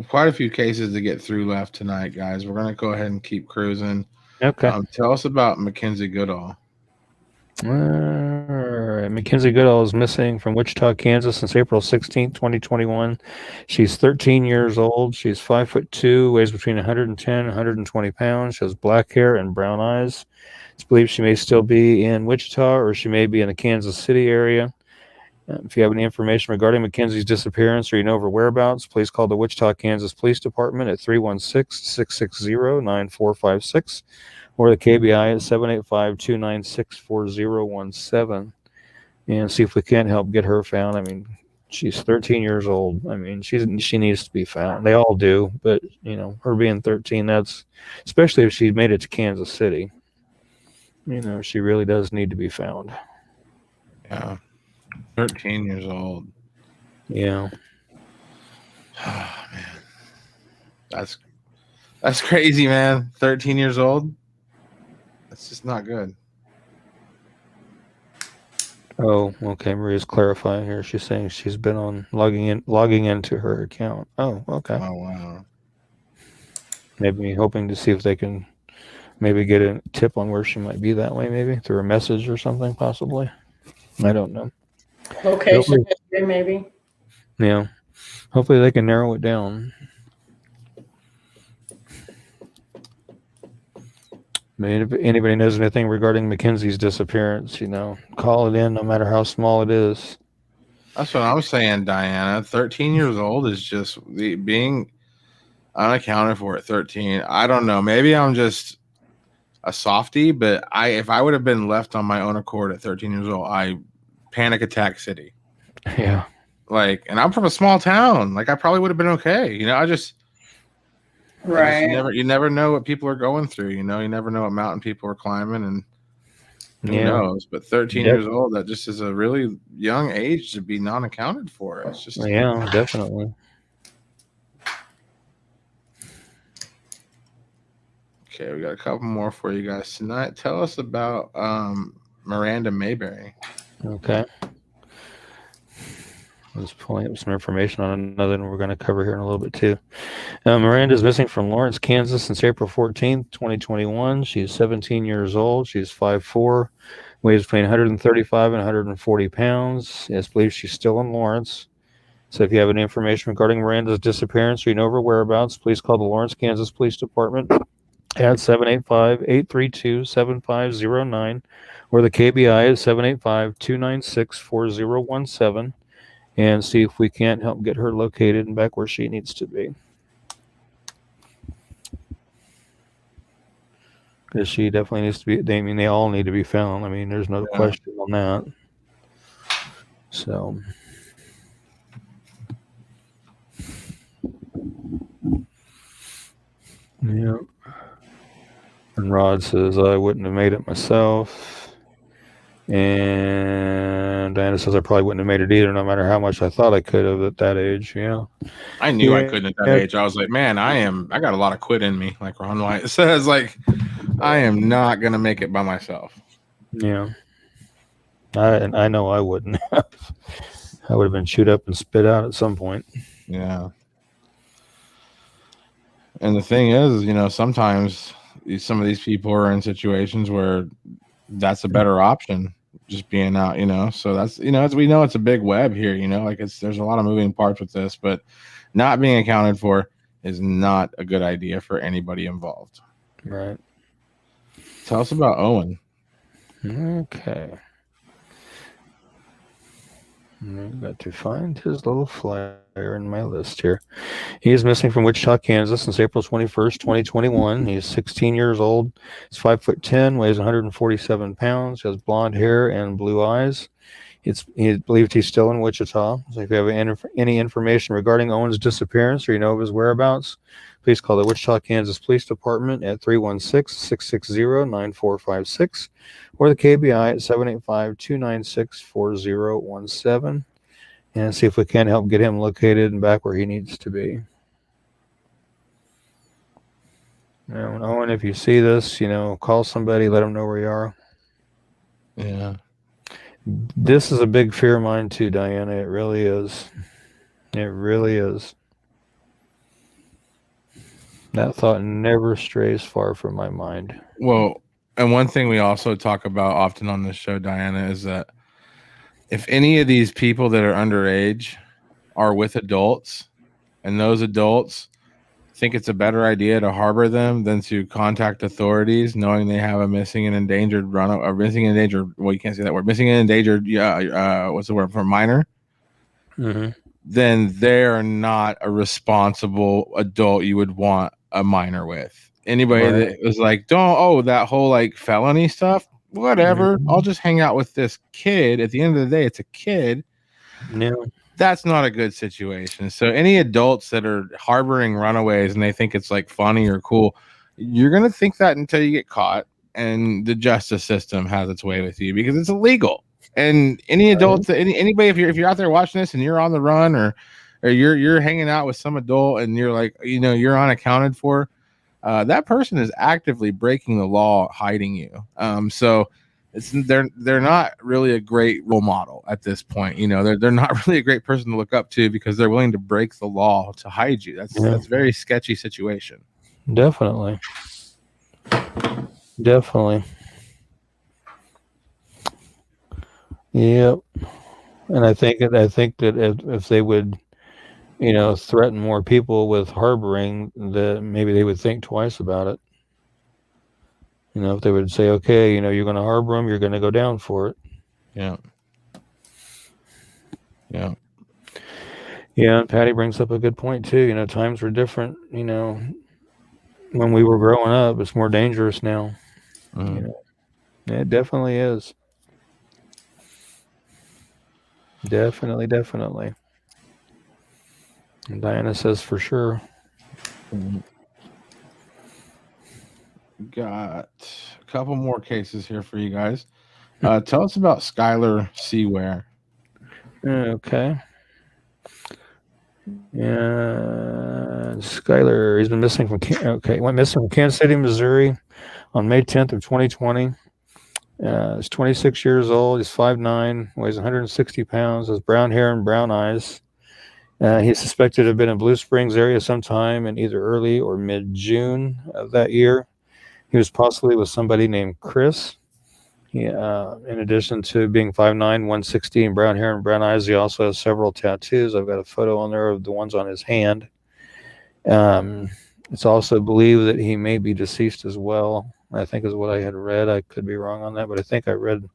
quite a few cases to get through left tonight, guys. We're going to go ahead and keep cruising. Okay. Tell us about Mackenzie Goodall. All right. Mackenzie Goodall is missing from Wichita, Kansas since April 16th, 2021. She's 13 years old. She's 5'2", weighs between 110 and 120 pounds. She has black hair and brown eyes. It's believed she may still be in Wichita or she may be in the Kansas City area. If you have any information regarding Mackenzie's disappearance or you know of her whereabouts, please call the Wichita, Kansas Police Department at 316-660-9456 or the KBI at 785-296-4017. and see if we can't help get her found. I mean, she's 13 years old. I mean, she needs to be found. They all do, but her being 13, that's especially if she made it to Kansas City. She really does need to be found. Yeah, 13 years old. Yeah. Oh, man, that's crazy, man. 13 years old. That's just not good. Oh, okay. Maria's clarifying here. She's saying she's been on logging into her account. Oh, okay. Oh, wow. Maybe hoping to see if they can maybe get a tip on where she might be that way, maybe through a message or something, possibly. I don't know. Location history, maybe. Yeah. Hopefully they can narrow it down. I mean, if anybody knows anything regarding Mackenzie's disappearance, call it in, no matter how small it is. That's what I'm saying, Diana. 13 years old is just being unaccounted for at 13. I don't know. Maybe I'm just a softie, but if I would have been left on my own accord at 13 years old, I panic attack city. Yeah. And I'm from a small town. I probably would have been okay. Right. You never know what people are going through. You never know what mountain people are climbing, and who knows. But 13 years old, that just is a really young age to be non-accounted for. It's just definitely. Okay, we got a couple more for you guys tonight. Tell us about Miranda Mayberry. Okay. Let's pull up some information on another one we're going to cover here in a little bit too. Miranda is missing from Lawrence, Kansas since April 14th, 2021. She's 17 years old. She's 5'4", weighs between 135 and 140 pounds. It's believed she's still in Lawrence. So if you have any information regarding Miranda's disappearance or you know her whereabouts, please call the Lawrence, Kansas Police Department at 785-832-7509 or the KBI at 785-296-4017 and see if we can't help get her located and back where she needs to be. Because she definitely needs to be, they all need to be found. I mean, there's no question on that. So. Yeah. And Rod says, I wouldn't have made it myself. And Diana says, I probably wouldn't have made it either, no matter how much I thought I could have at that age. Yeah. I knew I couldn't at that age. I was like, man, I got a lot of quit in me. Like Ron White says, I am not going to make it by myself. Yeah. I know I wouldn't have. I would have been chewed up and spit out at some point. Yeah. And the thing is, sometimes some of these people are in situations where that's a better option, just being out, So that's, as we know, it's a big web here, there's a lot of moving parts with this, but not being accounted for is not a good idea for anybody involved. Right. Tell us about Owen. Okay. I've got to find his little flyer in my list here. He is missing from Wichita, Kansas since April 21st, 2021. He's 16 years old. He's 5'10", weighs 147 pounds, has blonde hair and blue eyes. He's believed he's still in Wichita. So if you have any information regarding Owen's disappearance or you know of his whereabouts, please call the Wichita, Kansas Police Department at 316-660-9456 or the KBI at 785-296-4017 and see if we can help get him located and back where he needs to be. Now, Owen, if you see this, call somebody, let them know where you are. Yeah. This is a big fear of mine too, Diana. It really is. It really is. That thought never strays far from my mind. Well, and one thing we also talk about often on this show, Diana, is that if any of these people that are underage are with adults and those adults think it's a better idea to harbor them than to contact authorities knowing they have a missing and endangered missing and endangered, well, you can't say that word, missing and endangered, what's the word for minor? Mm-hmm. Then they're not a responsible adult you would want a minor with. Anybody that was like, that whole felony stuff, whatever. I'll just hang out with this kid. At the end of the day, it's a kid. No. That's not a good situation. So any adults that are harboring runaways and they think it's like funny or cool, you're going to think that until you get caught and the justice system has its way with you because it's illegal. And any adults, anybody, if you're out there watching this and you're on the run or you're hanging out with some adult and you're like, you're unaccounted for, that person is actively breaking the law, hiding you. So they're not really a great role model at this point. They're not really a great person to look up to because they're willing to break the law to hide you. That's a very sketchy situation. Definitely. Yep. And I think that if they would, threaten more people with harboring, that maybe they would think twice about it. If they would say, okay, you're going to harbor them, you're going to go down for it. Yeah. Yeah. Yeah. And Patty brings up a good point too. Times were different, when we were growing up. It's more dangerous now. It definitely is. Definitely. And Diana says for sure. Got a couple more cases here for you guys. Tell us about Skylar Seaware. Okay. Yeah, Skylar, he's been missing went missing from Kansas City, Missouri on May 10th of 2020. He's 26 years old. He's 5'9", weighs 160 pounds, has brown hair and brown eyes. He's suspected to have been in Blue Springs area sometime in either early or mid-June of that year. He was possibly with somebody named Chris. In addition to being 5'9", 160, and brown hair and brown eyes, he also has several tattoos. I've got a photo on there of the ones on his hand. It's also believed that he may be deceased as well. I think is what I had read. I could be wrong on that, but I think I read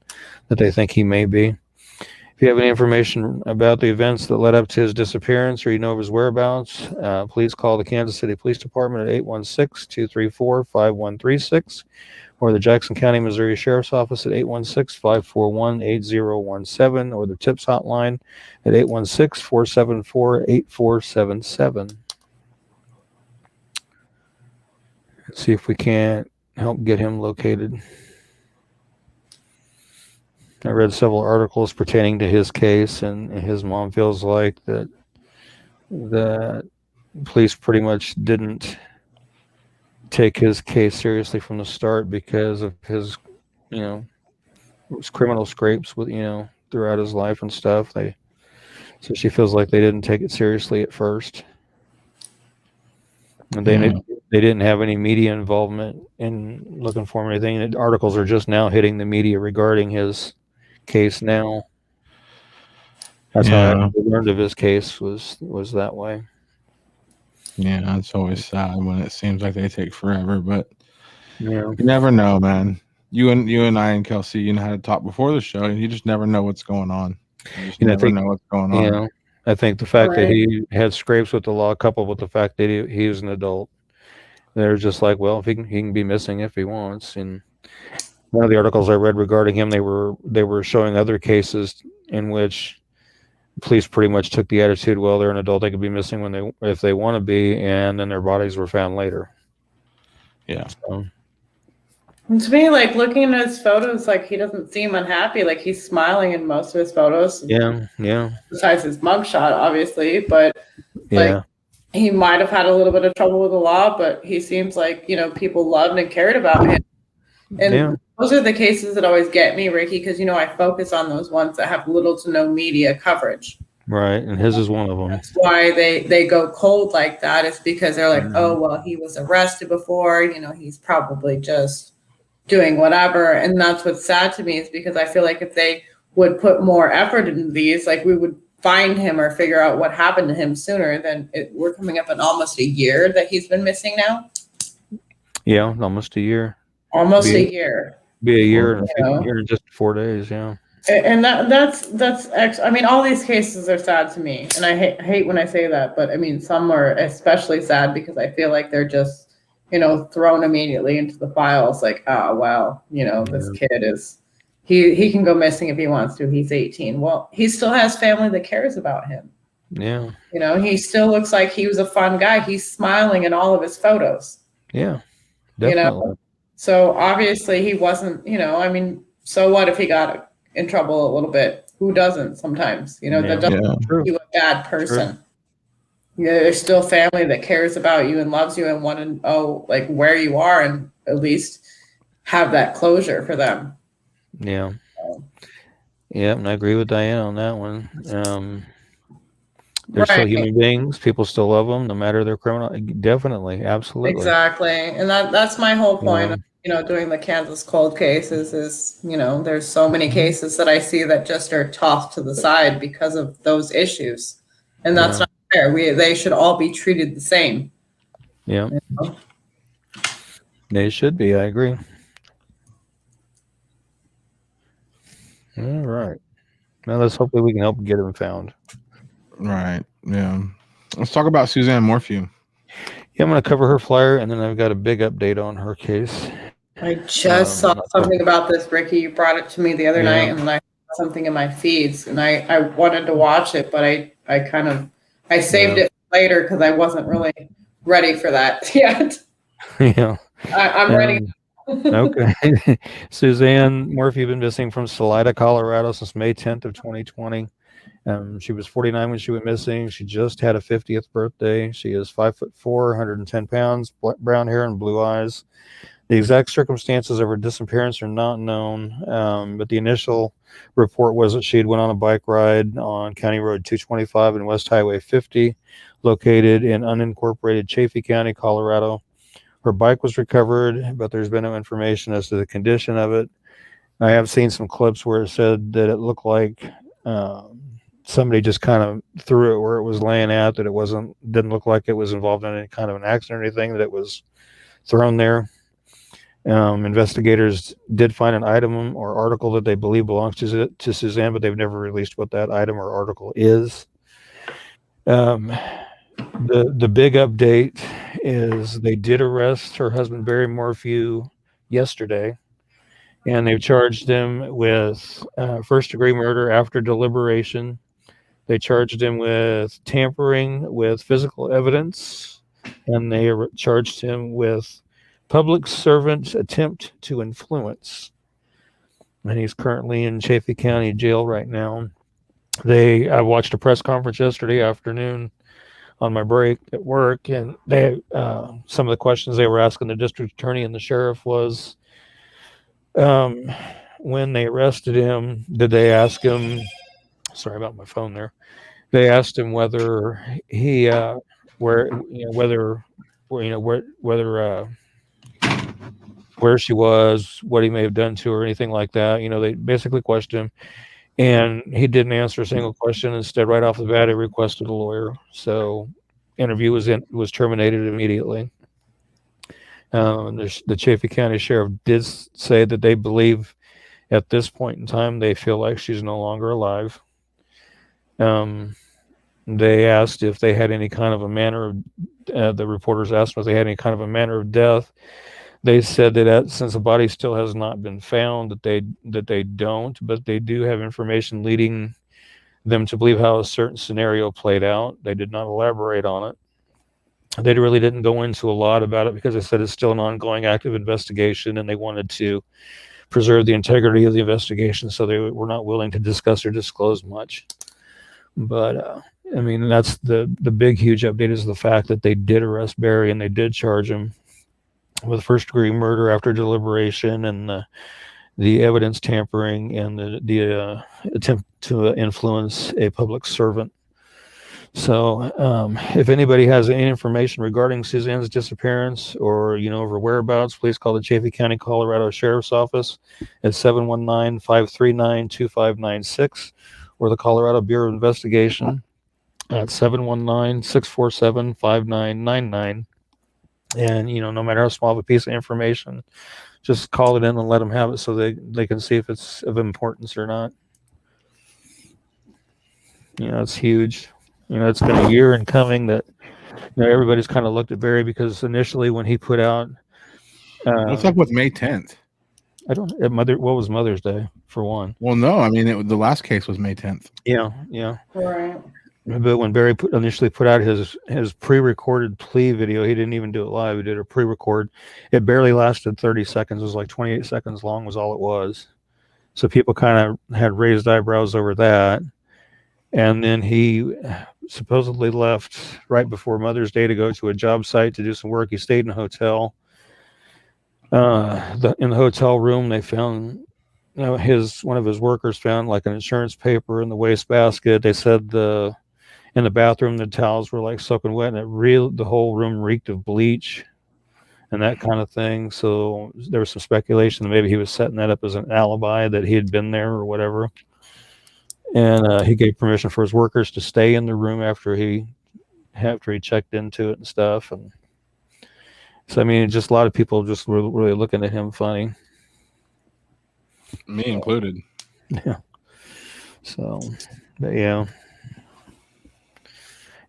that they think he may be. If you have any information about the events that led up to his disappearance or you know of his whereabouts, please call the Kansas City Police Department at 816-234-5136 or the Jackson County, Missouri Sheriff's Office at 816-541-8017 or the TIPS hotline at 816-474-8477. Let's see if we can't help get him located. I read several articles pertaining to his case, and his mom feels like that police pretty much didn't take his case seriously from the start because of his, his criminal scrapes with, throughout his life and stuff. So she feels like they didn't take it seriously at first. And they didn't have any media involvement in looking for him or anything. The articles are just now hitting the media regarding his case now. That's how I learned of his case was that way. Yeah, it's always sad when it seems like they take forever, but you never know, man. You and I and Kelsey, had to talk before the show, and you just never know what's going on. You just never know what's going on. I think the fact that he had scrapes with the law, coupled with the fact that he was an adult, they're just like, well, if he can be missing if he wants. And one of the articles I read regarding him, they were showing other cases in which police pretty much took the attitude, well, they're an adult, they could be missing if they want to be, and then their bodies were found later. Yeah. So. And to me, like looking at his photos, like he doesn't seem unhappy. Like he's smiling in most of his photos. Yeah. Besides his mugshot, obviously, but like he might have had a little bit of trouble with the law, but he seems like people loved and cared about him. And those are the cases that always get me, Ricky, because I focus on those ones that have little to no media coverage. Right, and his is one of them. That's why they go cold like that. Is because they're like, oh well, he was arrested before. He's probably just doing whatever. And that's what's sad to me is because I feel like if they would put more effort into these, like we would find him or figure out what happened to him sooner than we're coming up on almost a year that he's been missing now. Yeah, almost a year. Almost a year. Be a year and a year in just 4 days, yeah. And that's I mean, all these cases are sad to me, and I hate when I say that, but I mean, some are especially sad because I feel like they're just thrown immediately into the files. Like, oh, well, this kid is, he can go missing if he wants to. He's 18. Well, he still has family that cares about him. Yeah. He still looks like he was a fun guy. He's smiling in all of his photos. Yeah, definitely. So obviously he wasn't, so what if he got in trouble a little bit? Who doesn't sometimes? That doesn't make you a bad person. True. There's still family that cares about you and loves you and want to know like where you are and at least have that closure for them. Yeah. Yeah, and I agree with Diane on that one. They're still human beings. People still love them, no matter their criminal. Definitely, absolutely. Exactly, and that's my whole point. Doing the Kansas cold cases is, there's so many cases that I see that just are tossed to the side because of those issues, and that's not fair. They should all be treated the same. Yeah, they should be. I agree. All right. Now hopefully we can help get them found. Right. Yeah. Let's talk about Suzanne Morphew. Yeah, I'm going to cover her flyer, and then I've got a big update on her case. I just saw something about this, Ricky. You brought it to me the other night, and I saw something in my feeds, and I wanted to watch it, but I saved it later because I wasn't really ready for that yet. Yeah. I'm ready. Okay. Suzanne Morphew been missing from Salida, Colorado since May 10th of 2020. She was 49 when she went missing. She just had a 50th birthday. She is 5'4", 110 pounds, brown hair and blue eyes. The exact circumstances of her disappearance are not known, but the initial report was that she had went on a bike ride on County Road 225 and West Highway 50, located in unincorporated Chaffee County, Colorado. Her bike was recovered, but there's been no information as to the condition of it. I have seen some clips where it said that it looked like somebody just kind of threw it where it was laying at, that it didn't look like it was involved in any kind of an accident or anything, that it was thrown there. Investigators did find an item or article that they believe belongs to Suzanne, but they've never released what that item or article is. The big update is they did arrest her husband, Barry Morphew, yesterday, and they've charged him with first-degree murder after deliberation. They charged him with tampering with physical evidence, and they charged him with public servant attempt to influence. And he's currently in Chaffee County Jail right now. I watched a press conference yesterday afternoon on my break at work, and they some of the questions they were asking the district attorney and the sheriff was, when they arrested him, did they ask him? Sorry about my phone there. They asked him whether he where she was, what he may have done to her, anything like that. They basically questioned him, and he didn't answer a single question. Instead, right off the bat, he requested a lawyer. So interview was terminated immediately. The Chaffee County Sheriff did say that they believe at this point in time they feel like she's no longer alive. They asked if they had any kind of a manner of the reporters asked if they had any kind of a manner of death. They said that since the body still has not been found, that they don't, but they do have information leading them to believe how a certain scenario played out. They did not elaborate on it. They really didn't go into a lot about it because they said it's still an ongoing active investigation, and they wanted to preserve the integrity of the investigation, so they were not willing to discuss or disclose much. But that's the big, huge update, is the fact that they did arrest Barry and they did charge him with first-degree murder after deliberation, and the evidence tampering, and the attempt to influence a public servant. So if anybody has any information regarding Suzanne's disappearance or her whereabouts, please call the Chaffee County, Colorado Sheriff's Office at 719-539-2596 or the Colorado Bureau of Investigation at 719-647-5999. And no matter how small of a piece of information, just call it in and let them have it so they can see if it's of importance or not. It's huge. It's been a year in coming that everybody's kind of looked at Barry because initially when he put out, what's up with May 10th? I don't. What was Mother's Day for one? Well, no, I mean the last case was May 10th. Yeah. Right. But when Barry initially put out his pre-recorded plea video, he didn't even do it live. He did a pre-record. It barely lasted 30 seconds. It was like 28 seconds long was all it was. So people kind of had raised eyebrows over that. And then he supposedly left right before Mother's Day to go to a job site to do some work. He stayed in a hotel. In the hotel room, they found one of his workers found like an insurance paper in the wastebasket. They said in the bathroom the towels were like soaking wet, and the whole room reeked of bleach and that kind of thing. So there was some speculation that maybe he was setting that up as an alibi that he had been there or whatever. And he gave permission for his workers to stay in the room after he checked into it and stuff. And so I mean, just a lot of people just were really looking at him funny, me included. Yeah. So, but yeah,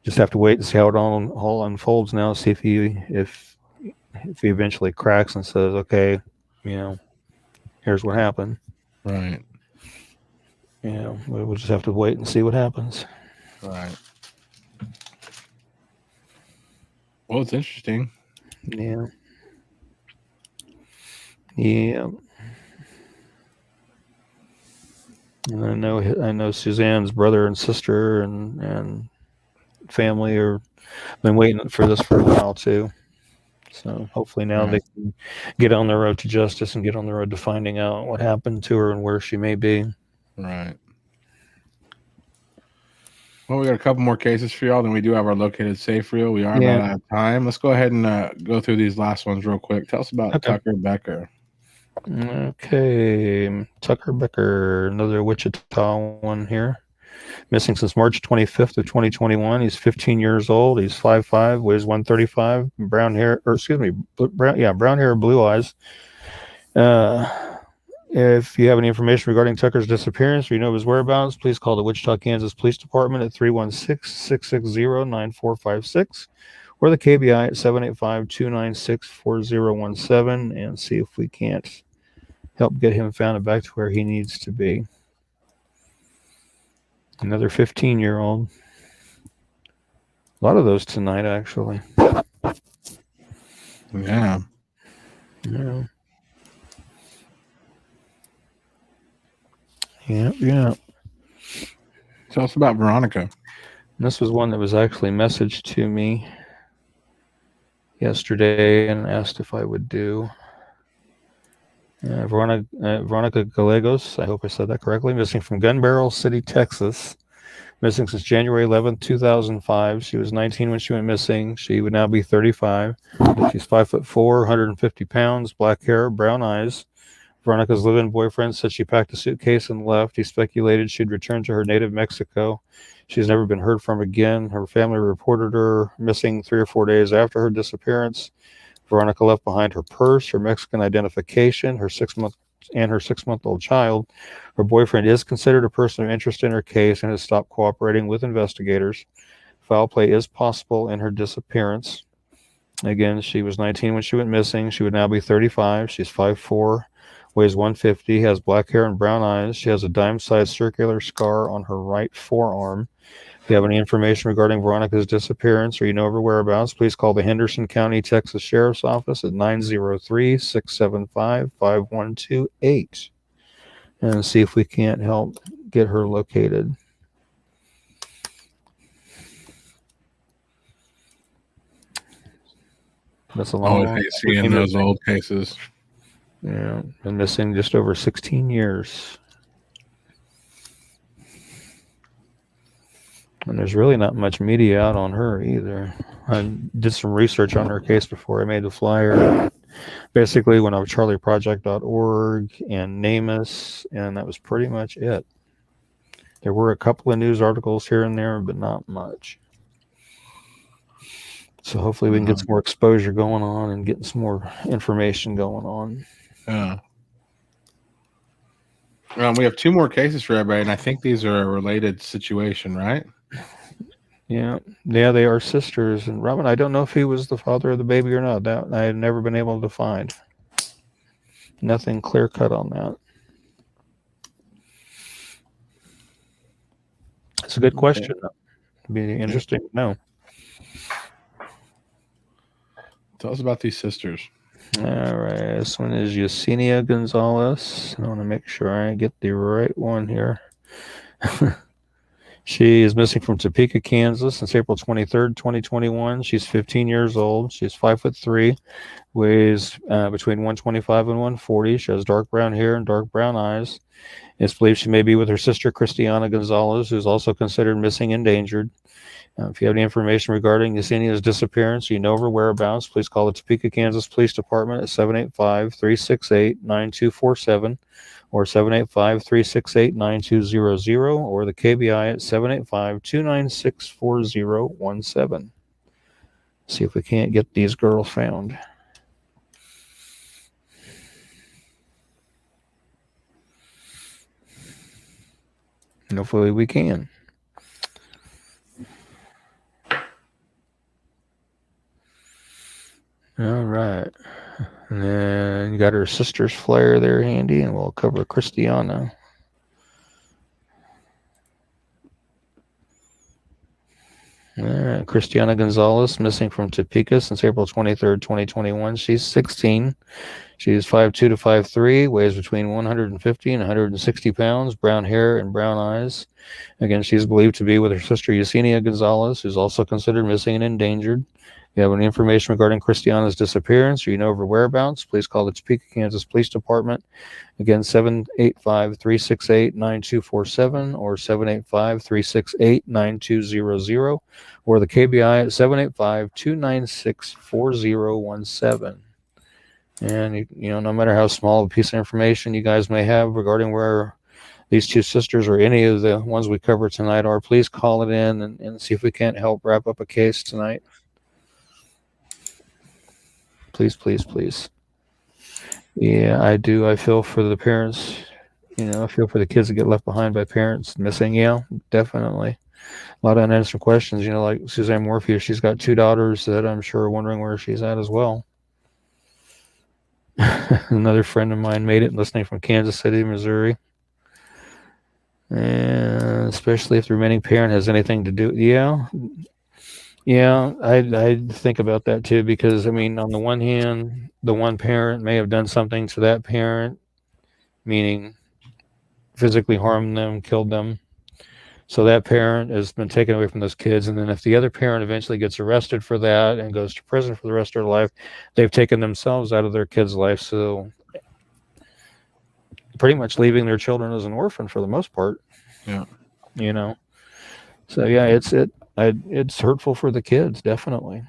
just have to wait and see how it all unfolds now. See if he eventually cracks and says, "Okay, here's what happened." Right. We'll just have to wait and see what happens. Right. Well, it's interesting. Yeah. And I know Suzanne's brother and sister and family are been waiting for this for a while too. So hopefully now they can get on the road to justice and get on the road to finding out what happened to her and where she may be. Right. Well, we got a couple more cases for y'all. Then we do have our located safe reel. We are about out of time. Let's go ahead and go through these last ones real quick. Tell us about Tucker Becker. Okay, Tucker Becker, another Wichita one here. Missing since March 25th of 2021. He's 15 years old. He's 5'5", weighs 135. Brown hair, brown hair, blue eyes. If you have any information regarding Tucker's disappearance or you know his whereabouts, please call the Wichita, Kansas Police Department at 316-660-9456 or the KBI at 785-296-4017 and see if we can't help get him found and back to where he needs to be. Another 15-year-old. A lot of those tonight, actually. Yeah. Yeah. Tell us about Veronica. And this was one that was actually messaged to me yesterday and asked if I would do. Veronica Gallegos, I hope I said that correctly, missing from Gun Barrel City, Texas. Missing since January 11th, 2005. She was 19 when she went missing. She would now be 35. She's 5'4", 150 pounds, black hair, brown eyes. Veronica's live-in boyfriend said she packed a suitcase and left. He speculated she'd return to her native Mexico. She's never been heard from again. Her family reported her missing 3 or 4 days after her disappearance. Veronica left behind her purse, her Mexican identification, her 6-month-old child. Her boyfriend is considered a person of interest in her case and has stopped cooperating with investigators. Foul play is possible in her disappearance. Again, she was 19 when she went missing. She would now be 35. She's 5'4", weighs 150, has black hair and brown eyes. She has a dime-sized circular scar on her right forearm. If you have any information regarding Veronica's disappearance or you know of her whereabouts, please call the Henderson County, Texas Sheriff's Office at 903-675-5128 and see if we can't help get her located. That's a long hate seeing those old cases. Yeah, been missing just over 16 years. And there's really not much media out on her either. I did some research on her case before I made the flyer. Basically went over charlieproject.org and NamUs, and that was pretty much it. There were a couple of news articles here and there, but not much. So hopefully we can get some more exposure going on and get some more information going on. Yeah. We have 2 more cases for everybody, and I think these are a related situation, right? Yeah, they are sisters. And Robin, I don't know if he was the father of the baby or not. That I had never been able to find. Nothing clear cut on that. It's a good question. It'd be interesting to know. Tell us about these sisters. All right, this one is Yesenia Gonzalez. I want to make sure I get the right one here. She is missing from Topeka, Kansas since April 23rd, 2021. She's 15 years old. She's 5'3", weighs between 125 and 140. She has dark brown hair and dark brown eyes. It's believed she may be with her sister, Christiana Gonzalez, who's also considered missing and endangered. If you have any information regarding Yesenia's disappearance, you know her whereabouts, please call the Topeka, Kansas Police Department at 785-368-9247 or 785-368-9200 or the KBI at 785-296-4017. See if we can't get these girls found. And hopefully we can. All right. And then you got her sister's flyer there handy, and we'll cover Christiana. All right. Christiana Gonzalez, missing from Topeka since April 23rd, 2021. She's 16. She's 5'2" to 5'3", weighs between 150 and 160 pounds, brown hair and brown eyes. Again, she's believed to be with her sister Yesenia Gonzalez, who's also considered missing and endangered. If you have any information regarding Christiana's disappearance or you know of her whereabouts, please call the Topeka, Kansas Police Department. Again, 785-368-9247 or 785-368-9200 or the KBI at 785-296-4017. And, no matter how small a piece of information you guys may have regarding where these two sisters or any of the ones we cover tonight are, please call it in and see if we can't help wrap up a case tonight. Please, please, please. Yeah, I do. I feel for the parents. I feel for the kids that get left behind by parents missing. Yeah, definitely. A lot of unanswered questions. Like Suzanne Morphew, she's got 2 daughters that I'm sure are wondering where she's at as well. Another friend of mine made it listening from Kansas City, Missouri. And especially if the remaining parent has anything to do. Yeah, I think about that too, because on the one hand, the one parent may have done something to that parent, meaning physically harmed them, killed them. So that parent has been taken away from those kids. And then if the other parent eventually gets arrested for that and goes to prison for the rest of their life, they've taken themselves out of their kid's life. So pretty much leaving their children as an orphan for the most part. Yeah. So yeah, it's hurtful for the kids, definitely.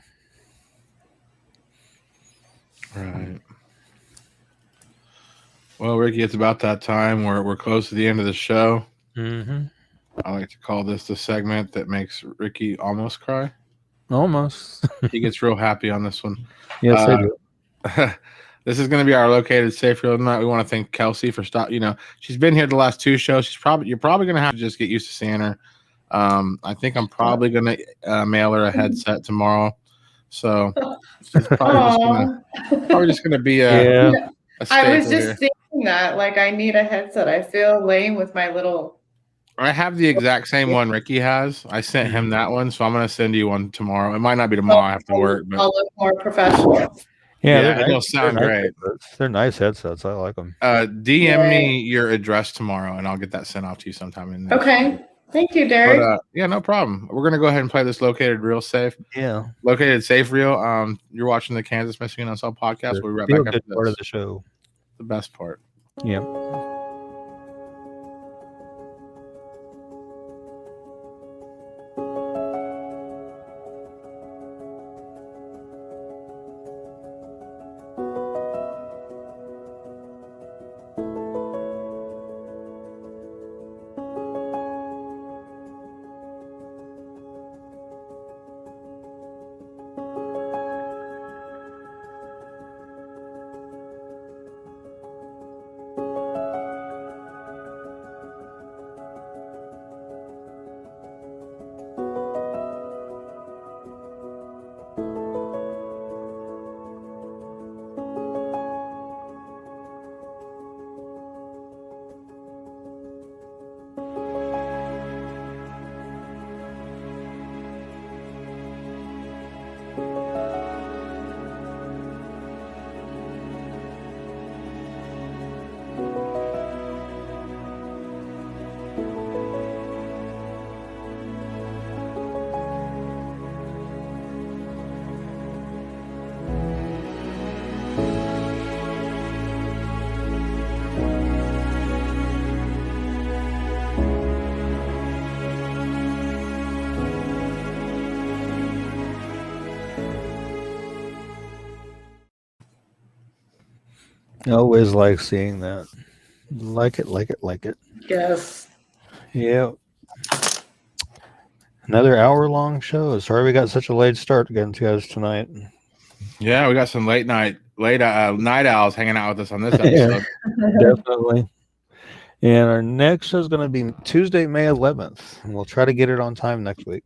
Right. Well, Ricky, it's about that time. We're close to the end of the show. Mm-hmm. I like to call this the segment that makes Ricky almost cry. Almost. He gets real happy on this one. Yes, I do. This is going to be our located safe reel tonight. We want to thank Kelsey for she's been here the last 2 shows. You're probably going to have to just get used to seeing her. I think I'm probably going to mail her a headset tomorrow. So she's probably just going to be a I was just here. thinking that, like, I need a headset. I feel lame with my little. I have the exact same one Ricky has. I sent him that one, so I'm going to send you one tomorrow. It might not be tomorrow. I have to work. But I'll look more professional. Yeah, it'll sound great. They're nice headsets. I like them. DM me your address tomorrow, and I'll get that sent off to you sometime. Okay. Thank you, Derek. But, yeah, no problem. We're going to go ahead and play this Located Real Safe. Yeah. Located Safe Reel. You're watching the Kansas Missing and Unsolved podcast. We'll be right back after this. Part of the show. The best part. Yeah. I always like seeing that. Like it. Yes. Yeah. Another hour-long show. Sorry we got such a late start again, guys, tonight. Yeah, we got some night owls hanging out with us on this episode. Definitely. And our next show is going to be Tuesday, May 11th. And we'll try to get it on time next week.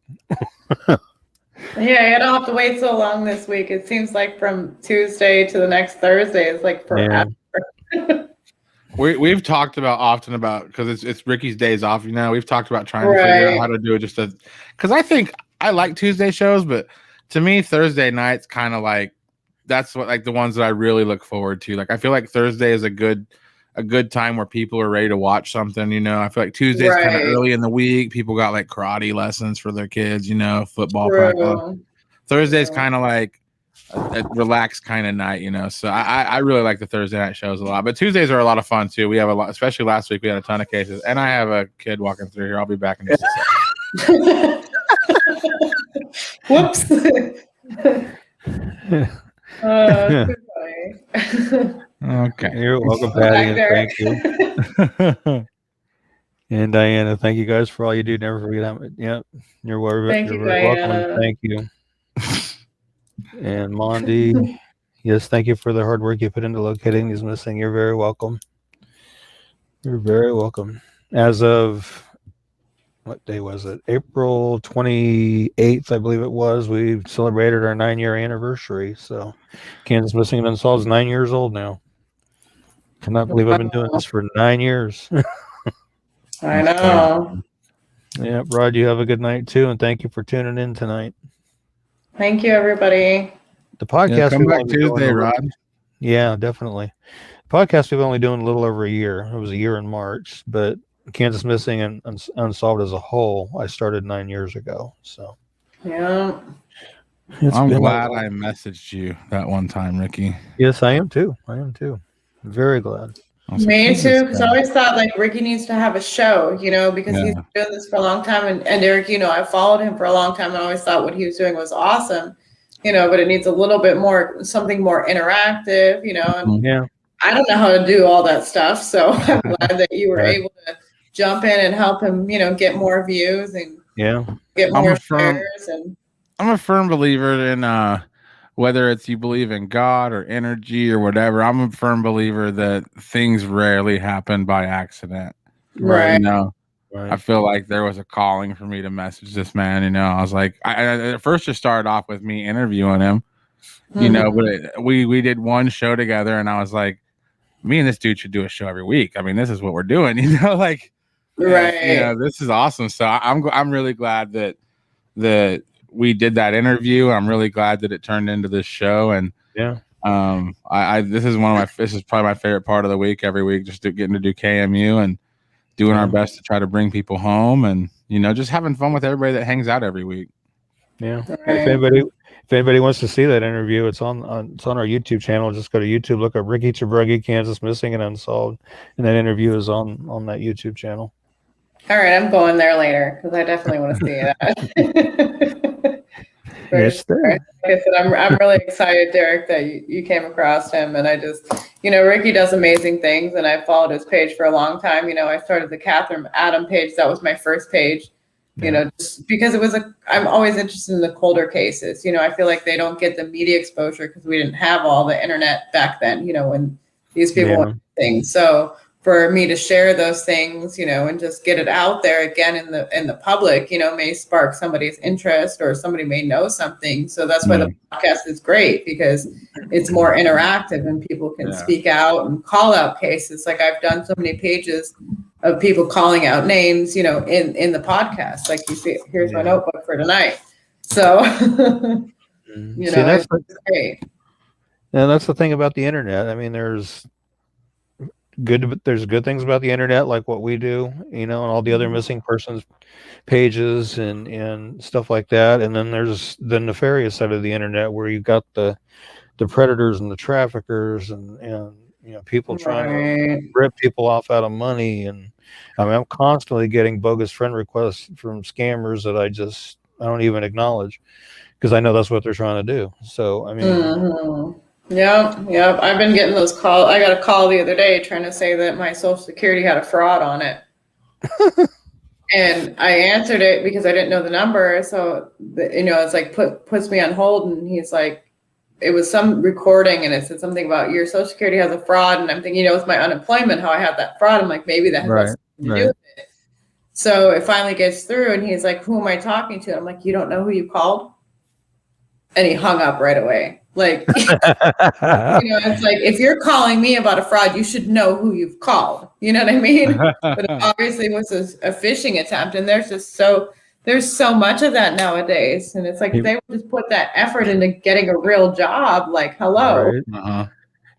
Yeah, you don't have to wait so long this week. It seems like from Tuesday to the next Thursday is like forever. Yeah. We've talked often about because it's Ricky's days off. We've talked about trying to figure out how to do it because I think I like Tuesday shows, but to me Thursday nights kind of like that's what like the ones that I really look forward to. Like I feel like Thursday is a good time where people are ready to watch something. I feel like Tuesday's kind of early in the week. People got like karate lessons for their kids. Football practice. Thursday's kind of like a relaxed kind of night, So I really like the Thursday night shows a lot. But Tuesdays are a lot of fun too. We have a lot, especially last week we had a ton of cases. And I have a kid walking through here. I'll be back in just a second. Whoops. Too funny. Okay. You're welcome, Patty, and thank you. And Diana, thank you guys for all you do. Never forget you're very welcome. Thank you. And Mondi, yes, thank you for the hard work you put into locating these missing. You're very welcome. You're very welcome. As of what day was it? April 28th, I believe it was. We celebrated our 9-year anniversary. So Kansas Missing and Unsolved is 9 years old now. Cannot believe I've been doing this for 9 years. I know. Yeah, Rod, you have a good night too, and thank you for tuning in tonight. Thank you, everybody. The podcast come back Tuesday, Rod. Yeah, definitely. The podcast we've only doing a little over a year. It was a year in March, but Kansas Missing and Unsolved as a whole, I started 9 years ago. So yeah, I'm glad I messaged you that one time, Ricky. Yes, I am too. Very glad. Me too, because I always thought like Ricky needs to have a show, because he's been doing this for a long time. And Derek, I followed him for a long time and I always thought what he was doing was awesome, but it needs a little bit more, something more interactive, and I don't know how to do all that stuff. So I'm glad that you were able to jump in and help him, get more views and get more shares. And I'm a firm believer in whether it's you believe in God or energy or whatever, I'm a firm believer that things rarely happen by accident. Right. I feel like there was a calling for me to message this man. I was like, I at first just started off with me interviewing him, but we did one show together and I was like, me and this dude should do a show every week. I mean, this is what we're doing, right. This is awesome. So I'm really glad that we did that interview. I'm really glad that it turned into this show. And this is probably my favorite part of the week every week, just getting to do KMU and doing our best to try to bring people home and, just having fun with everybody that hangs out every week. Yeah. Right. If anybody wants to see that interview, it's on our YouTube channel. Just go to YouTube, look up Ricky Chabruggi, Kansas Missing and Unsolved. And that interview is on that YouTube channel. All right, I'm going there later because I definitely want to see that. Yes, sure. Like I said, I'm really excited, Derek, that you came across him, and I just, Ricky does amazing things, and I followed his page for a long time. I started the Catherine Adam page. That was my first page. Just because I'm always interested in the colder cases. I feel like they don't get the media exposure because we didn't have all the internet back then. When these people went things. So for me to share those things, and just get it out there again in the public, may spark somebody's interest or somebody may know something. So that's why the podcast is great because it's more interactive and people can speak out and call out cases. Like I've done so many pages of people calling out names, in the podcast. Like you see, here's my notebook for tonight. So, that's great. Yeah, that's the thing about the internet. I mean, there's good things about the internet, like what we do, and all the other missing persons pages and stuff like that. And then there's the nefarious side of the internet where you got the predators and the traffickers and people trying to rip people off out of money. And I mean, I'm constantly getting bogus friend requests from scammers that I don't even acknowledge because I know that's what they're trying to do. So I mean, Yep. I've been getting those calls. I got a call the other day trying to say that my Social Security had a fraud on it. And I answered it because I didn't know the number. So, it's like puts me on hold. And he's like, it was some recording and it said something about your Social Security has a fraud. And I'm thinking, with my unemployment, how I had that fraud. I'm like, maybe that has something to do with it. So it finally gets through and he's like, who am I talking to? I'm like, you don't know who you called? And he hung up right away. Like, it's like, if you're calling me about a fraud, you should know who you've called. You know what I mean? But it obviously was a phishing attempt. And there's so much of that nowadays. And it's like, if they would just put that effort into getting a real job, like, hello. Right.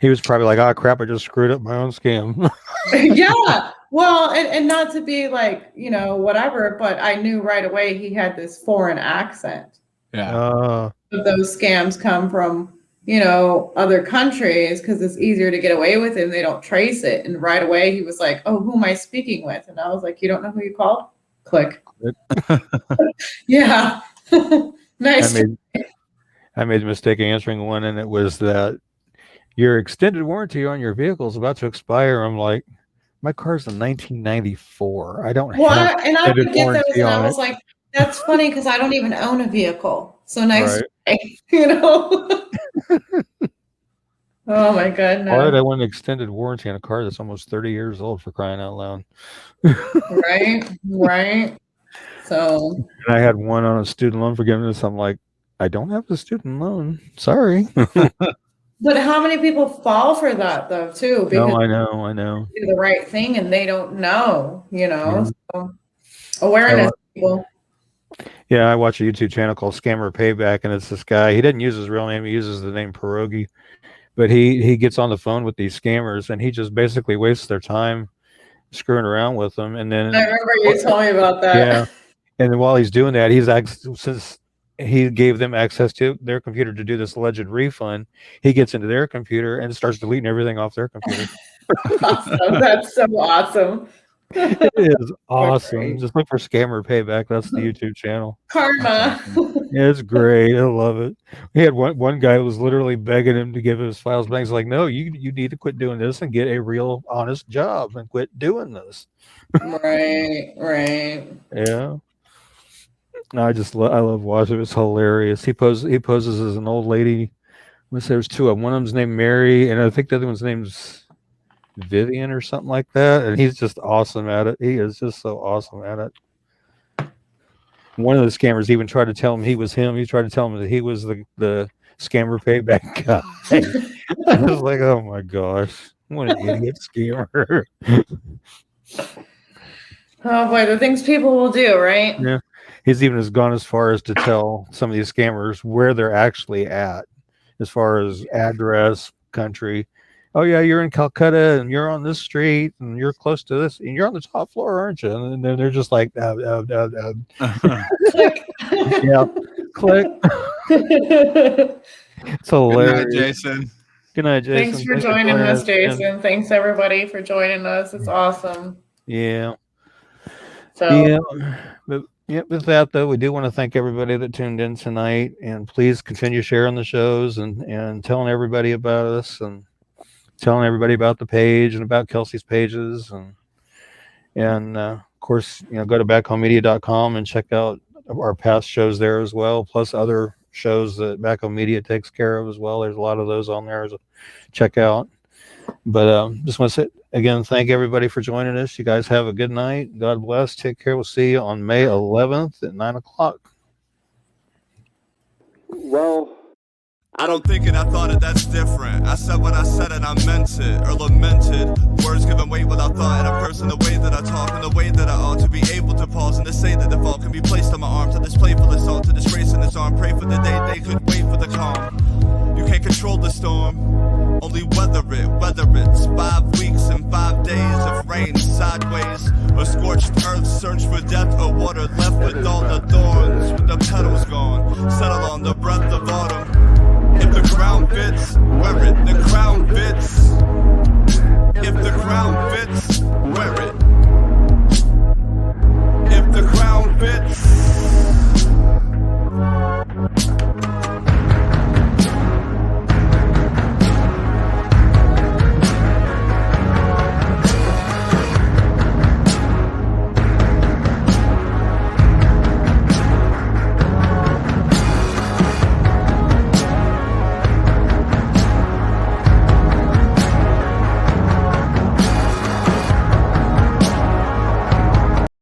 He was probably like, oh, crap, I just screwed up my own scam. Yeah. Well, and not to be like, whatever, but I knew right away he had this foreign accent. Yeah. Those scams come from, other countries because it's easier to get away with it and they don't trace it. And right away he was like, oh, who am I speaking with? And I was like, you don't know who you called? Click. Yeah. Nice. I made the mistake of answering one, and it was that your extended warranty on your vehicle is about to expire. I'm like, my car's in 1994. I don't have and I would get those, and I was it. like, that's funny because I don't even own a vehicle. So nice, right. Oh my goodness. Why did I want an extended warranty on a car that's almost 30 years old, for crying out loud? Right. So. And I had one on a student loan forgiveness. I'm like, I don't have a student loan. Sorry. But how many people fall for that though, too? Because I know. Do the right thing and they don't know, So awareness, people. Yeah, I watch a YouTube channel called Scammer Payback, and it's this guy. He doesn't use his real name; he uses the name Pierogi. But he gets on the phone with these scammers, and he just basically wastes their time screwing around with them. And then I remember you told me about that. Yeah, and then while he's doing that, since he gave them access to their computer to do this alleged refund, he gets into their computer and starts deleting everything off their computer. Awesome! That's so awesome. It is awesome. Just look for Scammer Payback. That's the YouTube channel. Karma. Yeah, it's great. I love it. We had one guy who was literally begging him to give his files back. He's like, no, you need to quit doing this and get a real honest job and quit doing this. Right. Yeah. I love watching it. It's hilarious. He poses as an old lady. There's two of them. One of them's named Mary, and I think the other one's name's Vivian or something like that. And he's just awesome at it. He is just so awesome at it. One of the scammers even tried to tell him he was him. He tried to tell him that he was the Scammer Payback guy. I was like, oh my gosh, what an idiot scammer. Oh boy, the things people will do, right? Yeah. He's even gone as far as to tell some of these scammers where they're actually at, as far as address, country. Oh yeah, you're in Calcutta and you're on this street and you're close to this and you're on the top floor, aren't you? And then they're just like, Click. Yeah, click. It's hilarious. Good night, Jason. Good night, Jason. Thanks for joining us, Jason. Thanks everybody for joining us. It's awesome. Yeah. So. Yeah. But with that though, we do want to thank everybody that tuned in tonight, and please continue sharing the shows and telling everybody about us and telling everybody about the page and about Kelsey's pages, and of course, go to backhomemedia.com and check out our past shows there as well, plus other shows that Back Home Media takes care of as well. There's a lot of those on there to check out. But just want to say again, thank everybody for joining us. You guys have a good night. God bless. Take care. We'll see you on May 11th at 9:00. Well, I don't think it, I thought it, that's different. I said what I said and I meant it, or lamented. Words given weight without thought in a person, the way that I talk and the way that I ought to be able to pause and to say that the fault can be placed on my arm, to this playful assault, to disgrace in this arm. Pray for the day they could wait for the calm. You can't control the storm, only weather it, whether it's 5 weeks and 5 days of rain sideways, or scorched earth, search for death or water left with all the thorns.